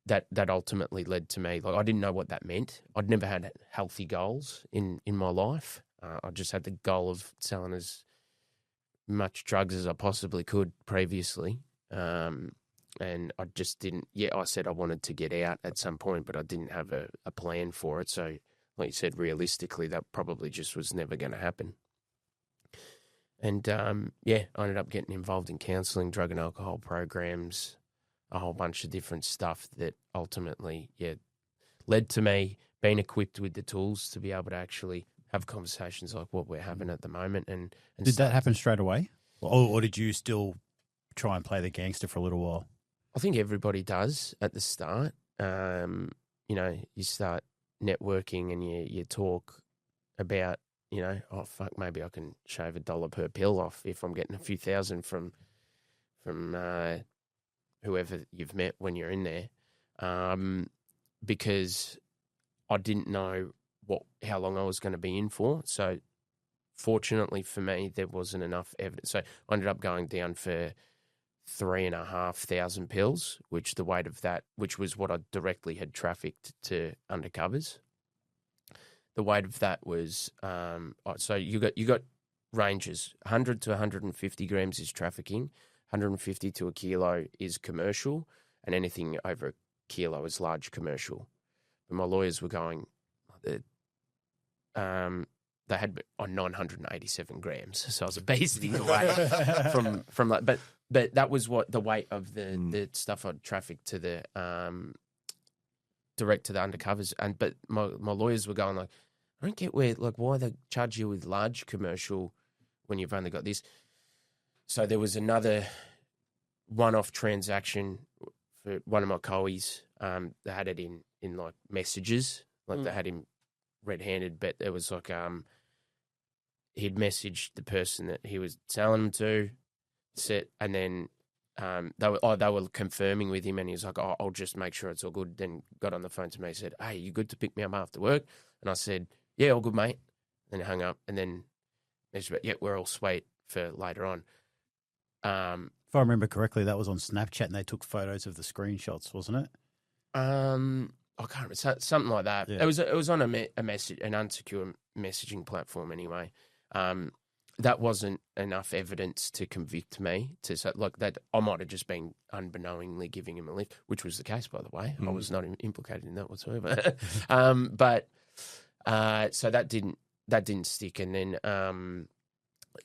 that ultimately led to me. Like, I didn't know what that meant. I'd never had healthy goals in my life. I just had the goal of selling as much drugs as I possibly could previously. And I just didn't. Yeah, I said I wanted to get out at some point, but I didn't have a plan for it. So, like you said, realistically, that probably just was never going to happen. And yeah, I ended up getting involved in counselling, drug and alcohol programs, a whole bunch of different stuff that ultimately, led to me being equipped with the tools to be able to actually have conversations like what we're having at the moment. And did that happen straight away, or did you still try and play the gangster for a little while? I think everybody does at the start. You know, you start networking and you talk about, you know, oh fuck, maybe I can shave $1 per pill off if I'm getting a few thousand from whoever you've met when you're in there. Because I didn't know how long I was going to be in for. So fortunately for me, there wasn't enough evidence. So I ended up going down for 3,500 pills, which the weight of that, which was what I directly had trafficked to undercovers. The weight of that was, so you got ranges. 100 to 150 grams is trafficking, 150 to a kilo is commercial, and anything over a kilo is large commercial. But my lawyers were going, they had on 987 grams, so I was a beast either way from like, but that was what the weight of the stuff I'd trafficked to the direct to the undercovers, but my lawyers were going like, I don't get why they charge you with large commercial when you've only got this. So there was another one-off transaction for one of my coes. They had it in like messages, like they had him red-handed, but it was like he'd messaged the person that he was selling them to, and then they were confirming with him, and he was like, "Oh, I'll just make sure it's all good." Then got on the phone to me, said, "Hey, you good to pick me up after work?" And I said, "Yeah, all good, mate." Then he hung up, and then messaged, "Yeah, we're all sweet for later on." If I remember correctly, that was on Snapchat, and they took photos of the screenshots, wasn't it? I can't remember, something like that. Yeah. It was on a message, an unsecure messaging platform anyway. That wasn't enough evidence to convict me to say like that. I might have just been unbeknowingly giving him a lift, which was the case, by the way. I was not implicated in that whatsoever. But so that didn't stick, and then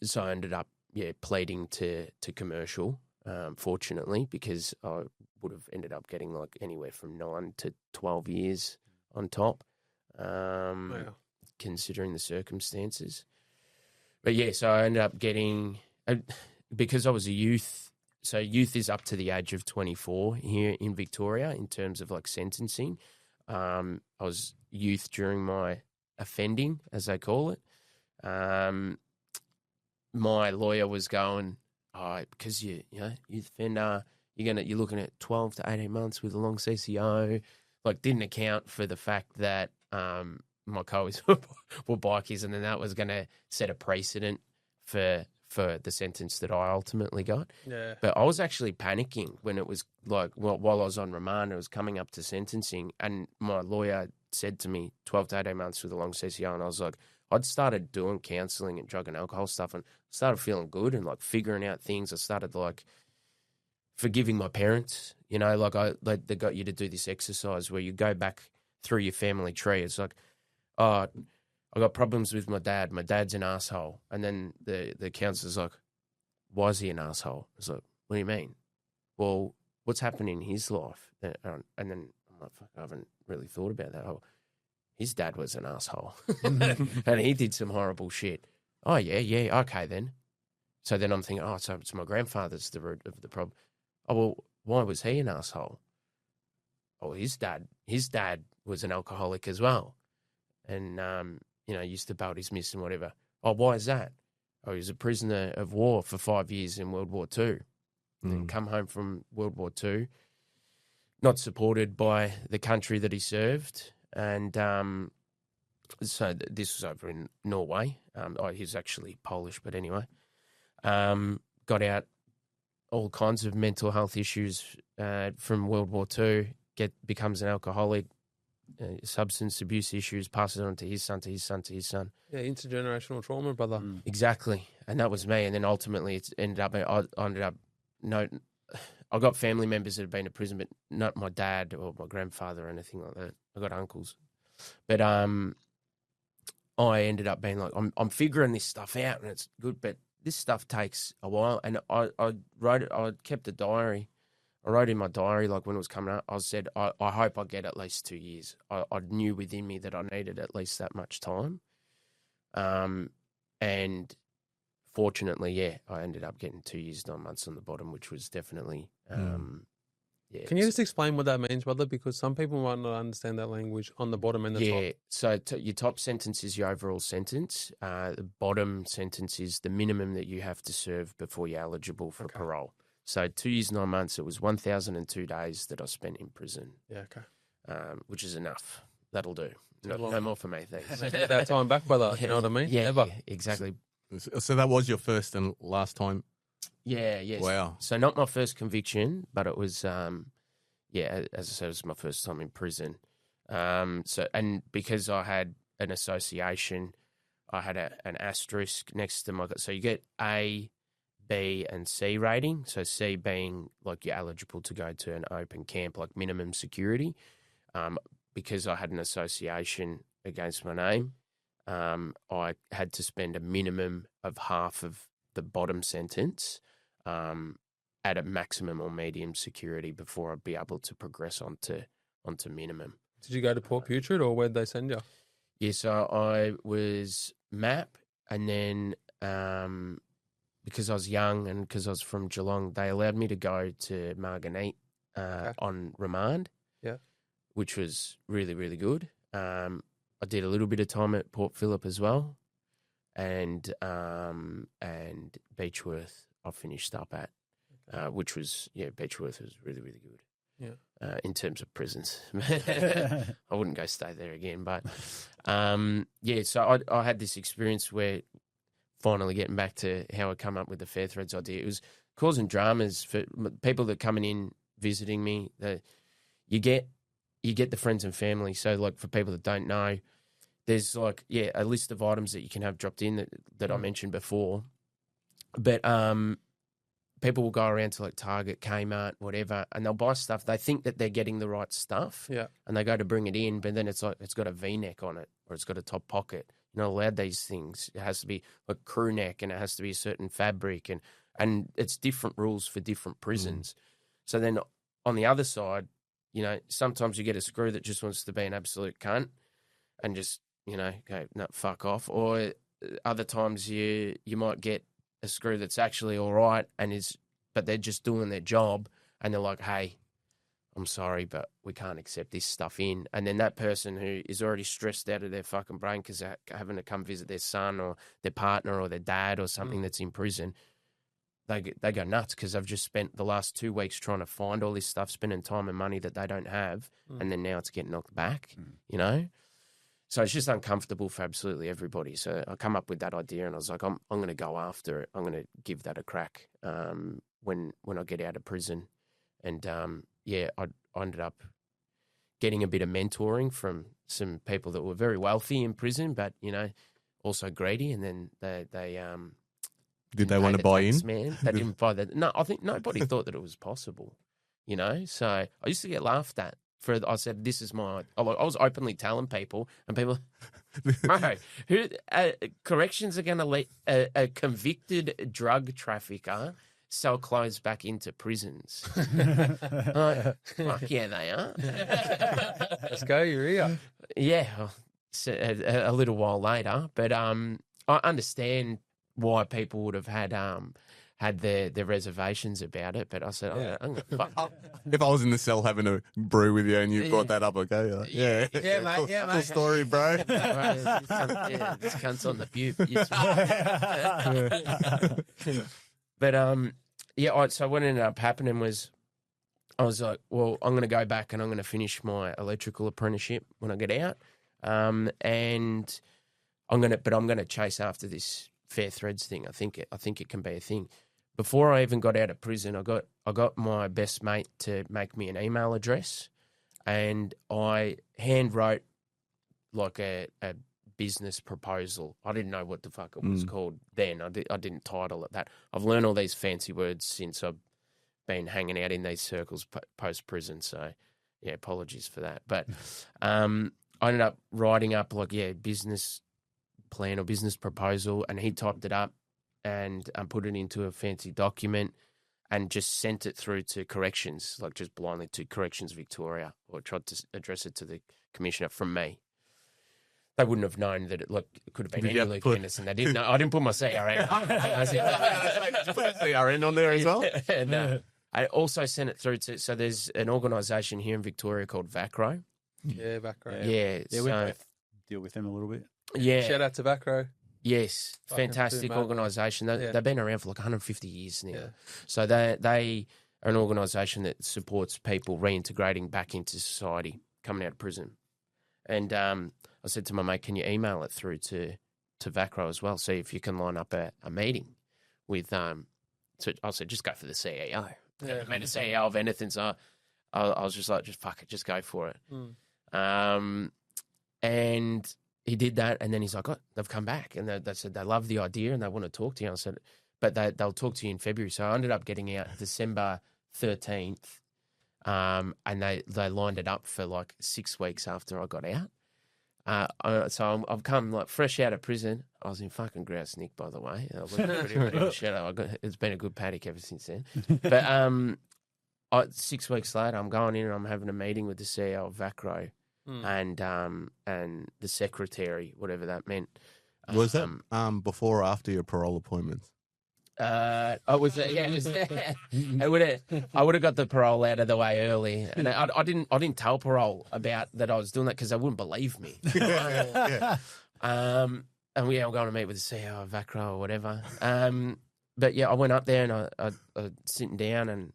so I ended up pleading to commercial. Fortunately, because I would have ended up getting like anywhere from 9 to 12 years on top, considering the circumstances. But yeah, so I ended up getting, because I was a youth, so youth is up to the age of 24 here in Victoria in terms of like sentencing. I was youth during my offending, as they call it. My lawyer was going, because youth offender, you're looking at 12 to 18 months with a long CCO. Like, didn't account for the fact that my co-is were bikies, and then that was going to set a precedent for the sentence that I ultimately got. Yeah. But I was actually panicking when it was like, while I was on remand, it was coming up to sentencing, and my lawyer said to me 12 to 18 months with a long CCO, and I was like, I'd started doing counselling and drug and alcohol stuff and started feeling good and like figuring out things. I started like forgiving my parents, you know, like they got you to do this exercise where you go back through your family tree. It's like, oh, I got problems with my dad. My dad's an asshole. And then the counsellor's like, why is he an asshole? It's like, what do you mean? Well, what's happened in his life? And then I'm like, fuck, I haven't really thought about that. Oh, his dad was an asshole and he did some horrible shit. Oh, yeah, okay then. So then I'm thinking, oh, so it's my grandfather's the root of the problem. Oh, well, why was he an asshole? Oh, his dad was an alcoholic as well. And, used to belt his miss and whatever. Oh, why is that? Oh, he was a prisoner of war for 5 years in World War II. And then come home from World War II, not supported by the country that he served. And so this was over in Norway. He was actually Polish, but anyway. Got out, all kinds of mental health issues from World War II, becomes an alcoholic, substance abuse issues, passes it on to his son, to his son, to his son. Yeah, intergenerational trauma, brother. Exactly. And that was me. And then ultimately I got family members that have been to prison, but not my dad or my grandfather or anything like that. I got uncles. But I ended up being like, I'm figuring this stuff out and it's good, but this stuff takes a while. And I kept a diary. I wrote in my diary, like when it was coming up, I said, I hope I get at least 2 years. I knew within me that I needed at least that much time. And fortunately, yeah, I ended up getting 2 years, 9 months on the bottom, which was definitely, yeah. Can you just explain what that means, brother? Because some people might not understand that language on the bottom and the top. Yeah, so your top sentence is your overall sentence. The bottom sentence is the minimum that you have to serve before you're eligible for parole. So 2 years, 9 months, it was 1,002 days that I spent in prison. Yeah, okay. Which is enough. That'll do. No more for me, thanks. Get that time back, brother. You know what I mean? Yeah, Ever. yeah, exactly. So that was your first and last time? Yeah, yes. Wow. So not my first conviction, but it was, as I said, it was my first time in prison. And because I had an association, I had an asterisk next to my, so you get A, B, and C rating. So C being like you're eligible to go to an open camp, like minimum security. Because I had an association against my name, I had to spend a minimum of half of the bottom sentence at a maximum or medium security before I'd be able to progress onto minimum. Did you go to Port Putrid or where'd they send you? Yeah, so I was MAP, and then because I was young and because I was from Geelong, they allowed me to go to Margate on remand. Yeah, which was really, really good. I did a little bit of time at Port Phillip as well, and Beechworth I finished up at, which was Beechworth was really, really good. Yeah, in terms of prisons, I wouldn't go stay there again. But so I had this experience where finally getting back to how I come up with the Fair Threads idea. It was causing dramas for people that coming in visiting me. You get the friends and family. So, like, for people that don't know, there's, like, a list of items that you can have dropped in that I mentioned before. But people will go around to, like, Target, Kmart, whatever, and they'll buy stuff. They think that they're getting the right stuff. Yeah. And they go to bring it in, but then it's like it's got a V-neck on it or it's got a top pocket. You're not allowed these things. It has to be like crew neck and it has to be a certain fabric and it's different rules for different prisons. So then on the other side, sometimes you get a screw that just wants to be an absolute cunt and just, go, no, fuck off. Or other times you might get a screw that's actually all right but they're just doing their job and they're like, hey, I'm sorry, but we can't accept this stuff in. And then that person who is already stressed out of their fucking brain because they're having to come visit their son or their partner or their dad or something that's in prison, they go nuts because they've just spent the last 2 weeks trying to find all this stuff, spending time and money that they don't have, and then now it's getting knocked back, So it's just uncomfortable for absolutely everybody. So I come up with that idea and I was like, I'm going to go after it. I'm going to give that a crack when I get out of prison. And, I ended up getting a bit of mentoring from some people that were very wealthy in prison, but, also greedy. And then they did they want to buy in? Man. They didn't buy that. No, I think nobody thought that it was possible, So I used to get laughed at. I said, this is I was openly telling people, and people, bro, corrections are going to let a convicted drug trafficker sell clothes back into prisons. Fuck yeah, they are. Let's go, you're here. Yeah, a little while later, but I understand why people would have had their reservations about it, but I said, I'm going to fuck. If I was in the cell having a brew with you and you brought that up, okay? Yeah, mate. Cool story, bro. This cunt's on the butte. But, so what ended up happening was I was like, well, I'm going to go back and I'm going to finish my electrical apprenticeship when I get out. And I'm going to chase after this Fair Threads thing. I think it can be a thing. Before I even got out of prison, I got my best mate to make me an email address, and I hand wrote like a business proposal. I didn't know what the fuck it was called then. I didn't title it that. I've learned all these fancy words since I've been hanging out in these circles post prison. So yeah, apologies for that. But I ended up writing up business plan or business proposal, and he typed it up and put it into a fancy document and just sent it through to corrections, like just blindly to Corrections Victoria, or tried to address it to the commissioner from me. They wouldn't have known that it could have been any Luke Henderson. They didn't know. I didn't put my CRN. CRN on there as well? No. I also sent it through to, so there's an organisation here in Victoria called VACRO. Yeah, VACRO. Yeah. We both deal with them a little bit. Yeah. Shout out to VACRO. Yes, fantastic organisation. They've been around for 150 years now. Yeah. So they are an organisation that supports people reintegrating back into society, coming out of prison. And I said to my mate, can you email it through to VACRO as well, see if you can line up a meeting with so I said, just go for the CEO. Yeah. I mean, the CEO of anything, so I was just like, just fuck it, just go for it. And he did that, and then he's like, they've come back, and they said they love the idea and they want to talk to you. I said, but they'll talk to you in February. So I ended up getting out December 13th, and they lined it up for 6 weeks after I got out. So I've come fresh out of prison. I was in fucking Grouse Nick, by the way. I was pretty shadow. It's been a good paddock ever since then. But 6 weeks later, I'm going in and I'm having a meeting with the CEO of VACRO. And the secretary, whatever that meant. Was that before or after your parole appointments? I would have got the parole out of the way early, and I didn't tell parole about that I was doing that because they wouldn't believe me. And I'm going to meet with the CEO of VACRO or whatever. But yeah, I went up there and I was sitting down and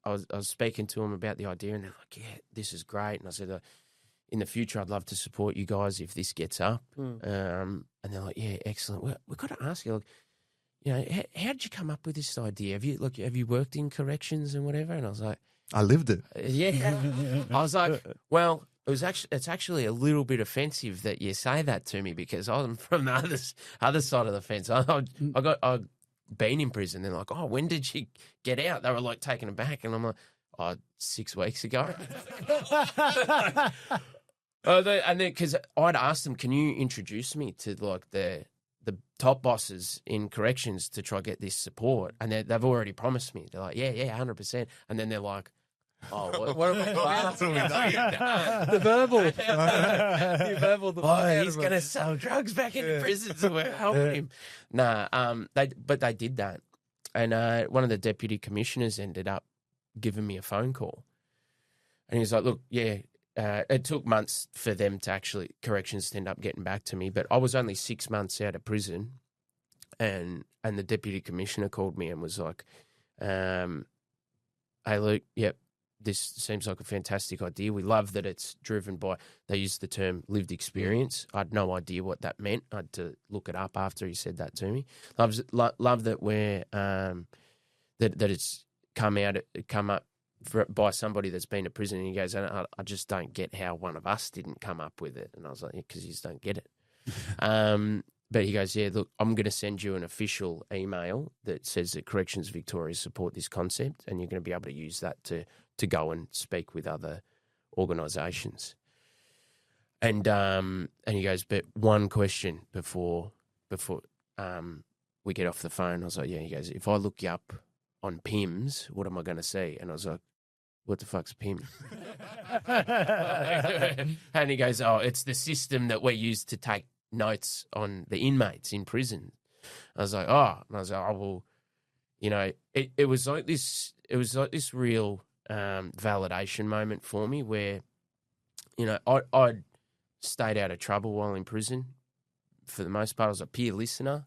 I was speaking to them about the idea, and they're like, "Yeah, this is great." And I said, in the future, I'd love to support you guys if this gets up. And they're like, yeah, excellent. We've got to ask you, how did you come up with this idea? Have you worked in corrections and whatever? And I was like, I lived it. Yeah. I was like, well, it's actually a little bit offensive that you say that to me because I'm from the other side of the fence. I've been in prison. They're like, oh, when did you get out? They were taken aback, and I'm like, 6 weeks ago. And then because I'd asked them, can you introduce me to the top bosses in corrections to try to get this support? And they've already promised me. They're like, yeah, 100%. And then they're like, oh, what about the verbal? You verbal the he's going to sell drugs back into prison, so we're helping him. Nah, but they did that. And one of the deputy commissioners ended up giving me a phone call. And he was like, look, yeah, it took months for them to corrections to end up getting back to me, but I was only 6 months out of prison, and the deputy commissioner called me and was like, hey, Luke, yep, this seems like a fantastic idea. We love that it's driven by, they used the term lived experience. I had no idea what that meant. I had to look it up after he said that to me. Love that we're, that it's come up by somebody that's been to prison, and he goes, I just don't get how one of us didn't come up with it. And I was like, because you just don't get it. But he goes, yeah, look, I'm going to send you an official email that says that Corrections Victoria support this concept, and you're going to be able to use that to go and speak with other organisations. And he goes, but one question before we get off the phone. I was like, yeah. He goes, if I look you up on PIMS, what am I going to see? And I was like, what the fuck's PIMS? And he goes, oh, it's the system that we use to take notes on the inmates in prison. I was like, oh. And I was like, oh, well, you know, it was like this real validation moment for me where, you know, I'd stayed out of trouble while in prison. For the most part, I was a peer listener.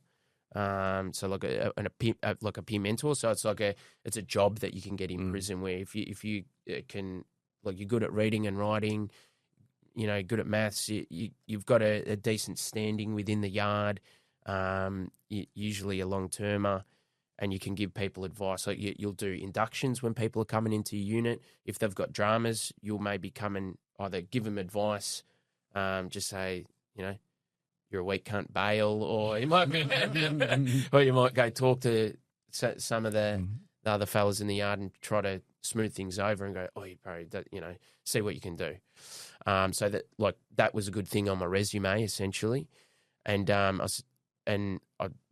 So like a peer mentor. So it's like it's a job that you can get in prison where if you can, like, you're good at reading and writing, you know, good at maths, you've got a decent standing within the yard, usually a long-termer, and you can give people advice. Like you'll do inductions when people are coming into your unit. If they've got dramas, you'll maybe come and either give them advice, just say, you know, you're a weak cunt, bail, or you might go talk to some of the other fellas in the yard and try to smooth things over and go, oh, you probably, you know, see what you can do. So that was a good thing on my resume essentially, and I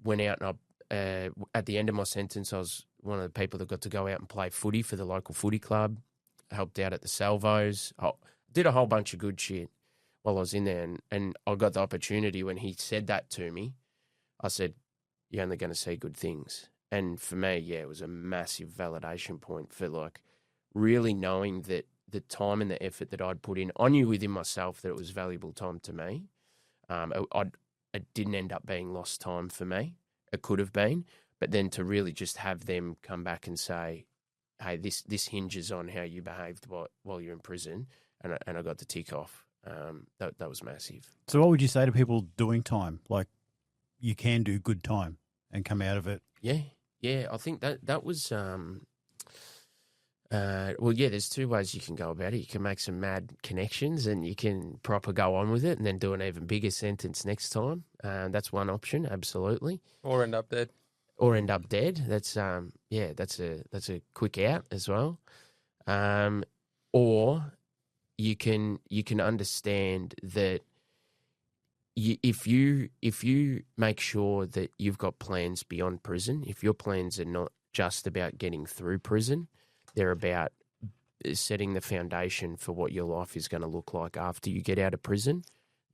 went out and at the end of my sentence, I was one of the people that got to go out and play footy for the local footy club, helped out at the Salvos, did a whole bunch of good shit while I was in there, and I got the opportunity when he said that to me. I said, you're only going to see good things. And for me, yeah, it was a massive validation point for like really knowing that the time and the effort that I'd put in, I knew within myself that it was valuable time to me. It didn't end up being lost time for me. It could have been, but then to really just have them come back and say, hey, this hinges on how you behaved while you're in prison, and I got the tick off. That was massive. So what would you say to people doing time? Like, you can do good time and come out of it. Yeah. I think that was well, yeah, there's two ways you can go about it. You can make some mad connections and you can proper go on with it and then do an even bigger sentence next time. That's one option, absolutely. Or end up dead. That's that's a quick out as well. Or you can understand that if you make sure that you've got plans beyond prison, if your plans are not just about getting through prison, they're about setting the foundation for what your life is going to look like after you get out of prison,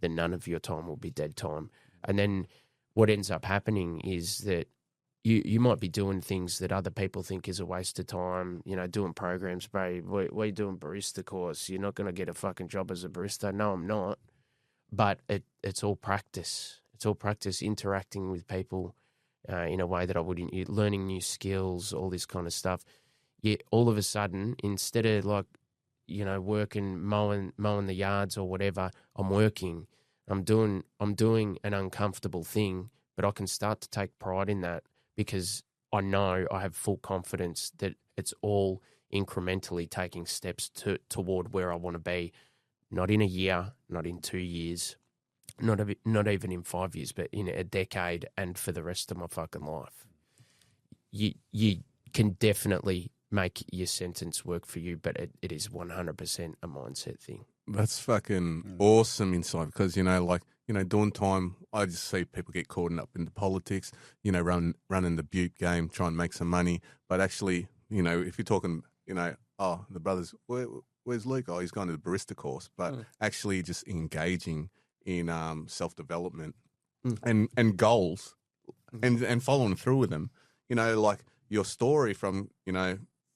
then none of your time will be dead time. And then what ends up happening is that you might be doing things that other people think is a waste of time, you know, doing programs, bro. We're doing barista course. You're not going to get a fucking job as a barista. No, I'm not. But it's all practice. It's all practice interacting with people in a way that I wouldn't, learning new skills, all this kind of stuff. Yeah, all of a sudden, instead of like, you know, working, mowing the yards or whatever, I'm working. I'm doing an uncomfortable thing, but I can start to take pride in that because I know I have full confidence that it's all incrementally taking steps toward where I want to be. Not in a year, not in 2 years, not even in 5 years, but in a decade and for the rest of my fucking life. You can definitely make your sentence work for you, but it is 100% a mindset thing. That's fucking awesome insight because, you know, like, you know, doing time, I just see people get caught up into politics, you know, running the Butte game, try and make some money. But actually, you know, if you're talking, you know, oh, the brothers, where's Luke? Oh, he's gone to the barista course. But actually just engaging in self-development and goals and following through with them. You know, like your story from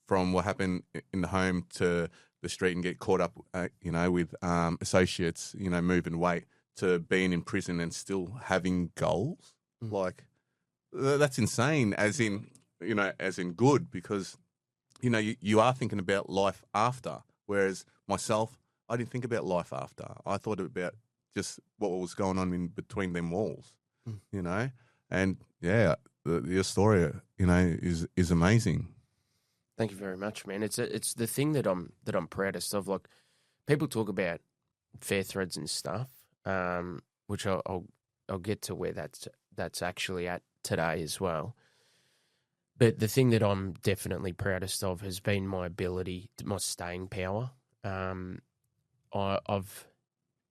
what happened in the home to the street and get caught up, you know, with associates, you know, moving weight to being in prison and still having goals. Like, that's insane, as in good, because, you know, you are thinking about life after, whereas myself, I didn't think about life after. I thought about just what was going on in between them walls, you know? And, yeah, your story, you know, is amazing. Thank you very much, man. It's the thing that I'm proudest of. Like, people talk about fair threads and stuff, which I'll get to where that's actually at today as well. But the thing that I'm definitely proudest of has been my ability, my staying power. I've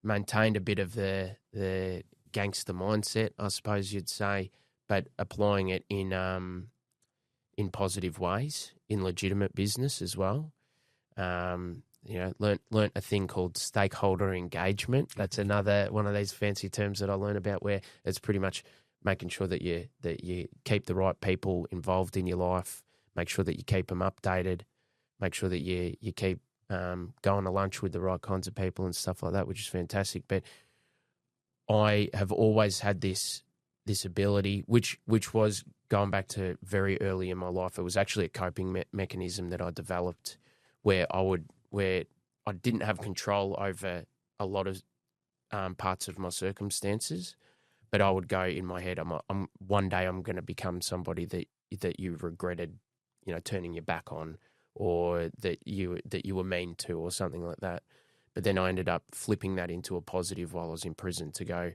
maintained a bit of the gangster mindset, I suppose you'd say, but applying it in positive ways, in legitimate business as well. Learnt a thing called stakeholder engagement. That's another one of these fancy terms that I learned about, where it's pretty much making sure that you keep the right people involved in your life, make sure that you keep them updated, make sure that you keep going to lunch with the right kinds of people and stuff like that, which is fantastic. But I have always had this ability, which was going back to very early in my life. It was actually a coping mechanism that I developed, where I didn't have control over a lot of parts of my circumstances, but I would go in my head, I'm one day I'm going to become somebody that you regretted, turning your back on, or that you were mean to, or something like that. But then I ended up flipping that into a positive while I was in prison, to go,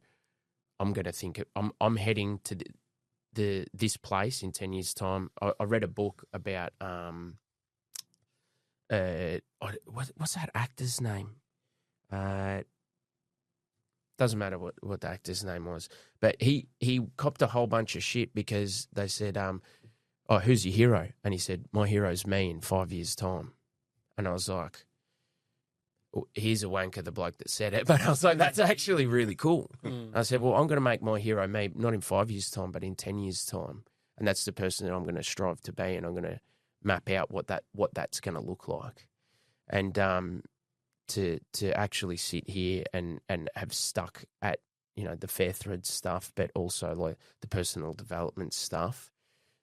I'm going to think I'm heading to this place in 10 years' time. I read a book about what's that actor's name? Doesn't matter what the actor's name was, but he copped a whole bunch of shit because they said, "Oh, who's your hero?" And he said, "My hero's me in 5 years' time." And I was like, he's a wanker, the bloke that said it, but I was like, that's actually really cool. I said, well, I'm going to make my hero me, not in 5 years' time, but in 10 years' time. And that's the person that I'm going to strive to be, and I'm going to map out what that's going to look like. And to actually sit here and have stuck at, the fair thread stuff, but also like the personal development stuff,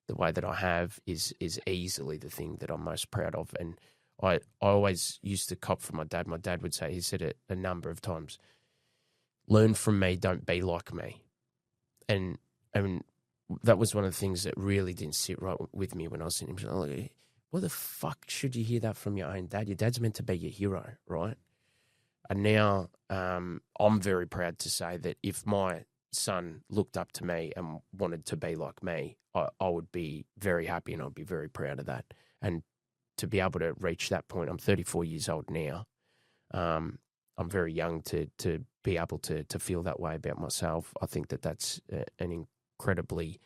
the way that I have is easily the thing that I'm most proud of. And I always used to cop from my dad. My dad would say, he said it a number of times, learn from me, don't be like me. And that was one of the things that really didn't sit right with me when I was in him. Like, what the fuck should you hear that from your own dad? Your dad's meant to be your hero, right? And now I'm very proud to say that if my son looked up to me and wanted to be like me, I would be very happy, and I'd be very proud of that. And to be able to reach that point, I'm 34 years old now. I'm very young to be able to feel that way about myself. I think that's an incredibly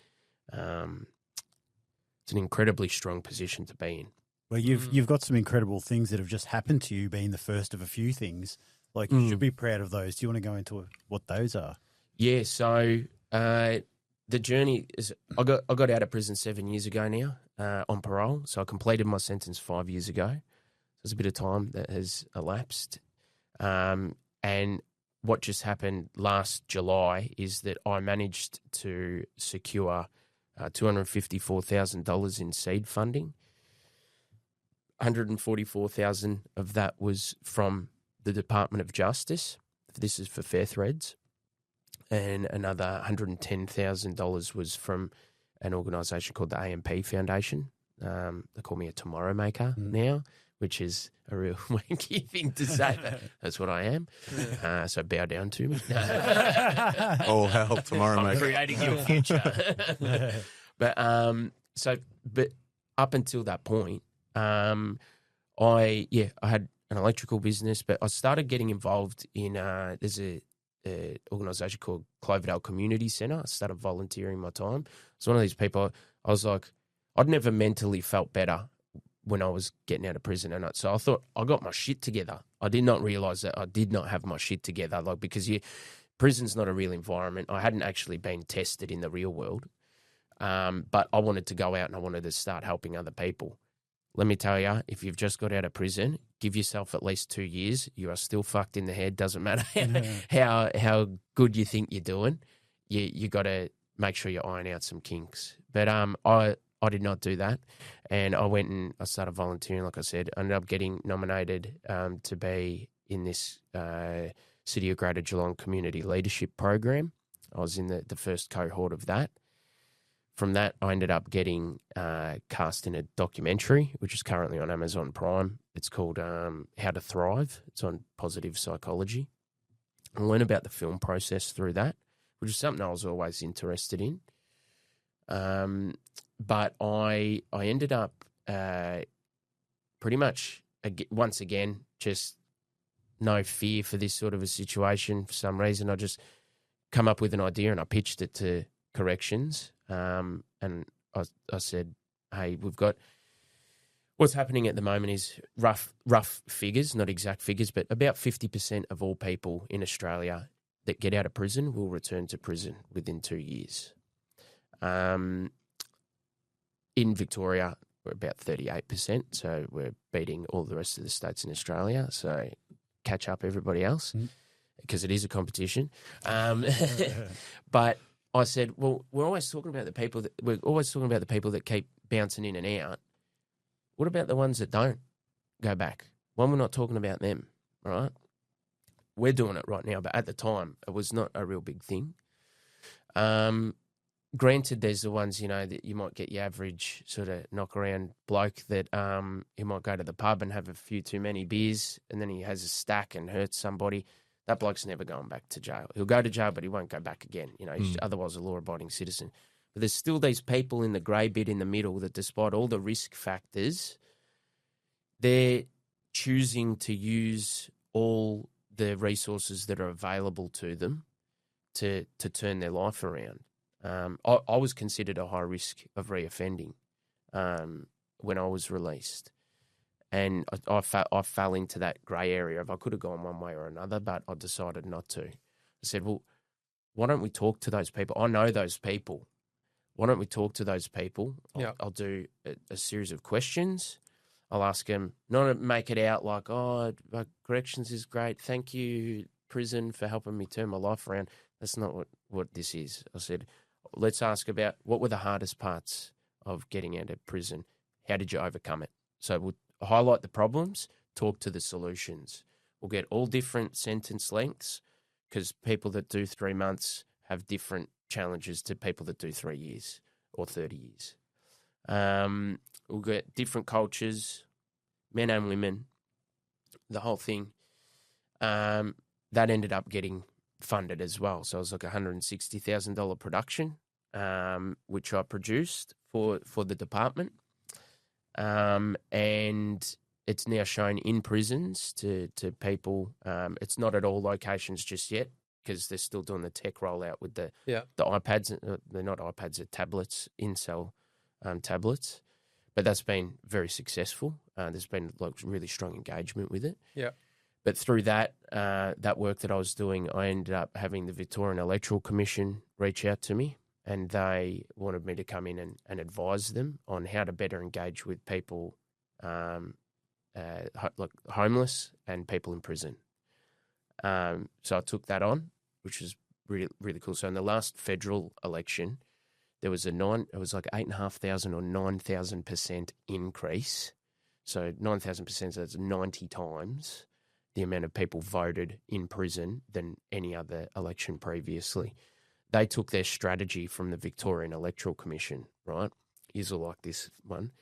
strong position to be in. Well, you've got some incredible things that have just happened to you, being the first of a few things. Like, you should be proud of those. Do you want to go into what those are? Yeah. So the journey is, I got out of prison 7 years ago now on parole. So I completed my sentence 5 years ago. So there's a bit of time that has elapsed. And what just happened last July is that I managed to secure $254,000 in seed funding. $144,000 of that was from the Department of Justice. This is for Fair Threads. And another $110,000 was from an organisation called the AMP Foundation. They call me a tomorrow maker now, which is a real wanky thing to say, but that's what I am. So bow down to me. Oh, hell, tomorrow maker. Creating your future. But up until that point, I had an electrical business, but I started getting involved in there's a organisation called Cloverdale Community Centre. I started volunteering my time. It's one of these people. I was like, I'd never mentally felt better when I was getting out of prison, and so I thought I got my shit together. I did not realise that I did not have my shit together, like, because prison's not a real environment. I hadn't actually been tested in the real world, but I wanted to go out and I wanted to start helping other people. Let me tell you, if you've just got out of prison, give yourself at least 2 years. You are still fucked in the head. Doesn't matter how good you think you're doing. You got to make sure you iron out some kinks. But I did not do that, and I went and I started volunteering. Like I said, I ended up getting nominated to be in this City of Greater Geelong Community Leadership Program. I was in the first cohort of that. from that, I ended up getting cast in a documentary, which is currently on Amazon Prime. It's called How to Thrive. It's on positive psychology. I learned about the film process through that, which is something I was always interested in. But I ended up pretty much, once again, just no fear for this sort of a situation for some reason. I just come up with an idea and I pitched it to corrections. And I said, hey, we've got what's happening at the moment is rough figures, not exact figures, but about 50% of all people in Australia that get out of prison will return to prison within 2 years. In Victoria, we're about 38%, so we're beating all the rest of the states in Australia. So catch up everybody else because it is a competition. But I said, well, we're always talking about the people that keep bouncing in and out. What about the ones that don't go back? Why we're not talking about them, right? We're doing it right now, but at the time, it was not a real big thing. Granted, there's the ones, that you might get your average sort of knock-around bloke that he might go to the pub and have a few too many beers and then he has a stack and hurts somebody. That bloke's never going back to jail. He'll go to jail, but he won't go back again. He's otherwise a law-abiding citizen. But there's still these people in the grey bit in the middle that despite all the risk factors, they're choosing to use all the resources that are available to them to turn their life around. I was considered a high risk of reoffending when I was released. And I fell into that grey area of I could have gone one way or another, but I decided not to. I said, well, why don't we talk to those people? I know those people. Why don't we talk to those people? I'll do a series of questions. I'll ask them, not to make it out like, oh, corrections is great. Thank you, prison, for helping me turn my life around. That's not what this is. I said, let's ask about what were the hardest parts of getting out of prison? How did you overcome it? So we'll highlight the problems, talk to the solutions. We'll get all different sentence lengths because people that do 3 months have different challenges to people that do 3 years or 30 years. We'll get different cultures, men and women, the whole thing. That ended up getting funded as well. So it was like $160,000 production, which I produced for the department. And it's now shown in prisons to people. It's not at all locations just yet because they're still doing the tech rollout with the iPads. They're not iPads, they're tablets, in-cell tablets. But that's been very successful. There's been really strong engagement with it. Yeah. But through that work that I was doing, I ended up having the Victorian Electoral Commission reach out to me, and they wanted me to come in and advise them on how to better engage with people homeless and people in prison. So I took that on, which was really, really cool. So in the last federal election, there was it was like 8,500 or 9,000% increase. So 9,000%, so that's 90 times the amount of people voted in prison than any other election previously. They took their strategy from the Victorian Electoral Commission, right? Is like this one,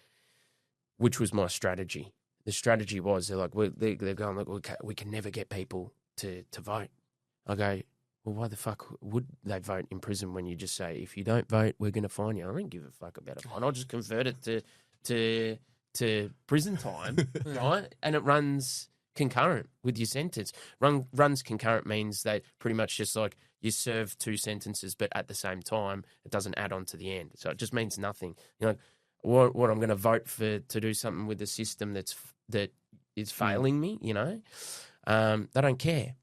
which was my strategy. The strategy was they're going, look, we can never get people to vote. I go, well, why the fuck would they vote in prison when you just say, if you don't vote, we're going to fine you? I don't give a fuck about a fine. I'll just convert it to prison time, right? And it runs concurrent with your sentence. Runs concurrent means that pretty much just like you serve 2 sentences, but at the same time, it doesn't add on to the end. So it just means nothing. What I'm going to vote for to do something with the system that is failing me, they don't care.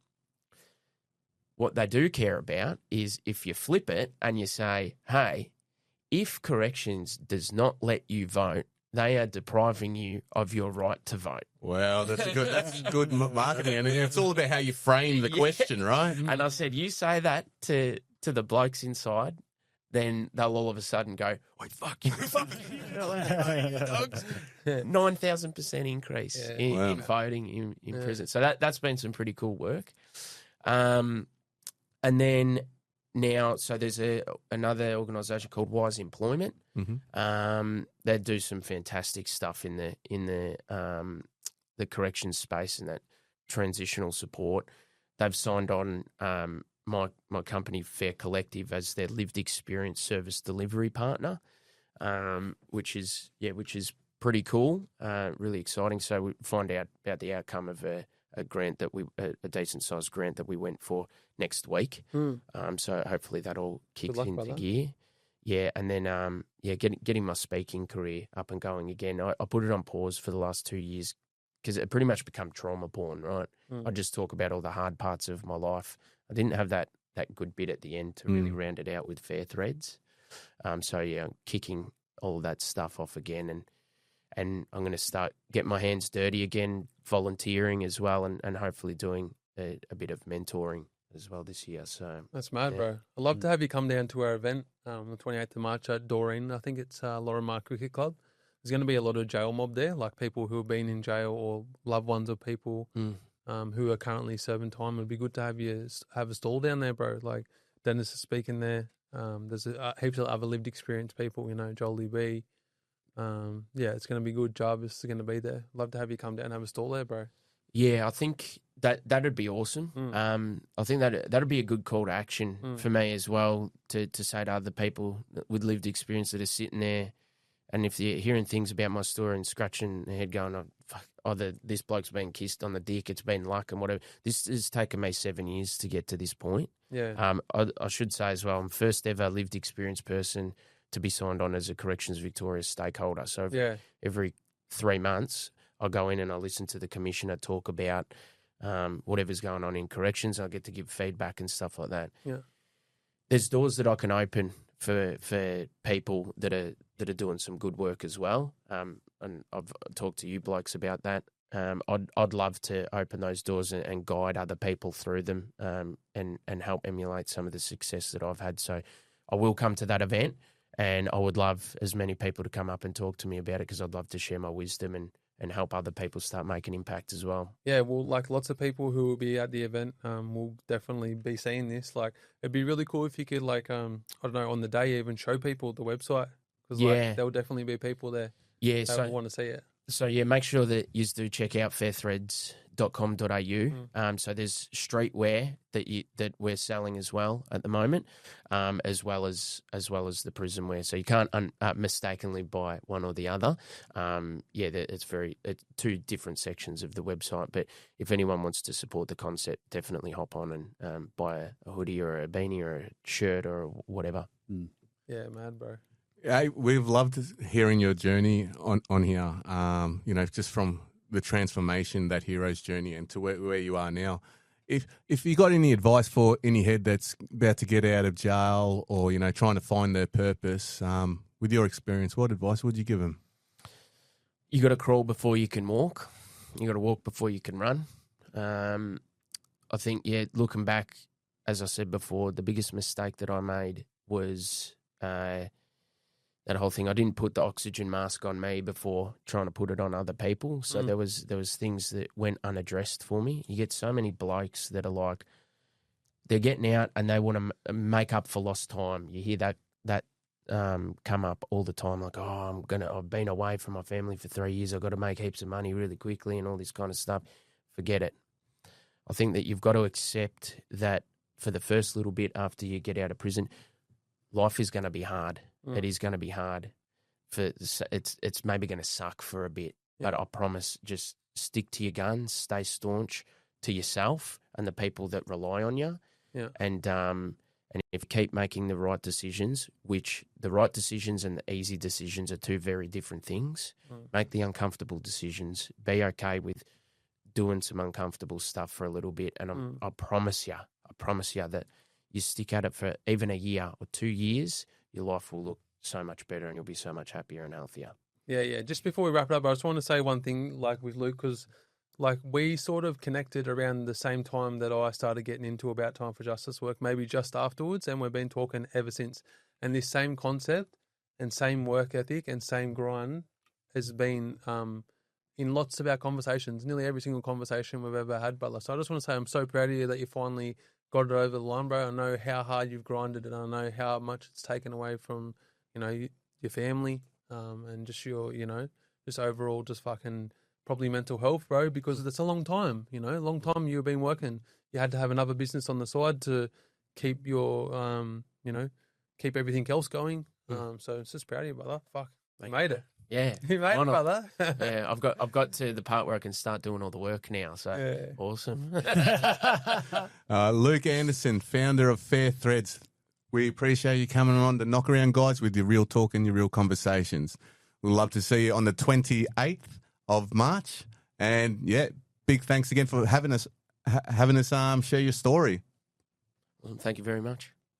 What they do care about is if you flip it and you say, hey, if corrections does not let you vote, they are depriving you of your right to vote. Well, that's good marketing. And it's all about how you frame the question, right? And I said, you say that to the blokes inside, then they'll all of a sudden go, wait, fuck you. 9,000% increase in voting in prison. So that's been some pretty cool work. And then now, so there's another organisation called Wise Employment. They do some fantastic stuff in the corrections space and that transitional support. They've signed on my company Fair Collective as their lived experience service delivery partner, which is pretty cool, really exciting. So we find out about the outcome of a grant that a decent sized grant that we went for next week. So hopefully that all kicks into gear. Yeah, and then getting my speaking career up and going again. I put it on pause for the last 2 years because it pretty much become trauma porn, right? I just talk about all the hard parts of my life. I didn't have that good bit at the end to really round it out with fair threads. So yeah, I'm kicking all of that stuff off again, and I'm going to start getting my hands dirty again, volunteering as well, and hopefully doing a bit of mentoring as well this year. So that's mad, bro. I'd love to have you come down to our event on the 28th of March at Doreen. I think it's Lorimar Cricket Club. There's going to be a lot of jail mob there, like people who have been in jail or loved ones of people who are currently serving time. It'd be good to have you have a stall down there, bro. Like Dennis is speaking there. There's heaps of other lived experience people, Jolie B. It's going to be good. Jarvis is going to be there. Love to have you come down and have a stall there, bro. Yeah, I think that'd be awesome. I think that'd be a good call to action for me as well to say to other people with lived experience that are sitting there, and if they're hearing things about my story and scratching their head going, this bloke's been kissed on the dick, it's been luck and whatever. This has taken me 7 years to get to this point. Yeah. I should say as well, I'm first ever lived experience person to be signed on as a Corrections Victoria stakeholder. So every 3 months, I go in and I listen to the commissioner talk about whatever's going on in corrections. I get to give feedback and stuff like that. Yeah, there's doors that I can open for people that are doing some good work as well. And I've talked to you blokes about that. I'd love to open those doors and guide other people through them and help emulate some of the success that I've had. So I will come to that event, and I would love as many people to come up and talk to me about it because I'd love to share my wisdom and help other people start making impact as well. Yeah, well, like lots of people who will be at the event will definitely be seeing this. Like, it'd be really cool if you could, like, I don't know, on the day even show people the website because there will definitely be people there that want to see it. So, make sure that you do check out fairthreads.com.au. So there's streetwear that we're selling as well at the moment, as well as the prison wear. So you can't mistakenly buy one or the other. It's two different sections of the website. But if anyone wants to support the concept, definitely hop on and buy a hoodie or a beanie or a shirt or whatever. Yeah, mad, bro. We've loved hearing your journey on here, just from the transformation, that hero's journey, and to where you are now. If you got any advice for any head that's about to get out of jail or, trying to find their purpose, with your experience, what advice would you give them? You got to crawl before you can walk. You got to walk before you can run. I think, looking back, as I said before, the biggest mistake that I made was that whole thing. I didn't put the oxygen mask on me before trying to put it on other people. So there was things that went unaddressed for me. You get so many blokes that are like, they're getting out and they want to make up for lost time. You hear that come up all the time, like, I've been away from my family for 3 years. I've got to make heaps of money really quickly and all this kind of stuff. Forget it. I think that you've got to accept that for the first little bit after you get out of prison, life is going to be hard. It is going to be hard. It's maybe going to suck for a bit, but I promise, just stick to your guns, stay staunch to yourself and the people that rely on you. Yeah. And if you keep making the right decisions, which the right decisions and the easy decisions are two very different things. Make the uncomfortable decisions. Be okay with doing some uncomfortable stuff for a little bit, and I promise you that you stick at it for even a year or 2 years, your life will look so much better and you'll be so much happier and healthier. Yeah. Just before we wrap it up, I just want to say one thing, like with Luke, because like we sort of connected around the same time that I started getting into About Time for Justice work, maybe just afterwards, and we've been talking ever since. And this same concept and same work ethic and same grind has been in lots of our conversations, nearly every single conversation we've ever had, Butler. So I just want to say I'm so proud of you that you finally got it over the line, bro. I know how hard you've grinded, and I know how much it's taken away from, your family, and just your, just overall, just fucking probably mental health, bro, because it's a long time, long time you've been working. You had to have another business on the side to keep your, keep everything else going. So it's just proud of you, brother. Fuck, you made it. Yeah, you made it, brother. Yeah, I've got to the part where I can start doing all the work now. So awesome. Luke Anderson, founder of Fair Threads. We appreciate you coming on the Knock Around Guys with your real talk and your real conversations. We'd love to see you on the 28th of March. And yeah, big thanks again for having us share your story. Well, thank you very much.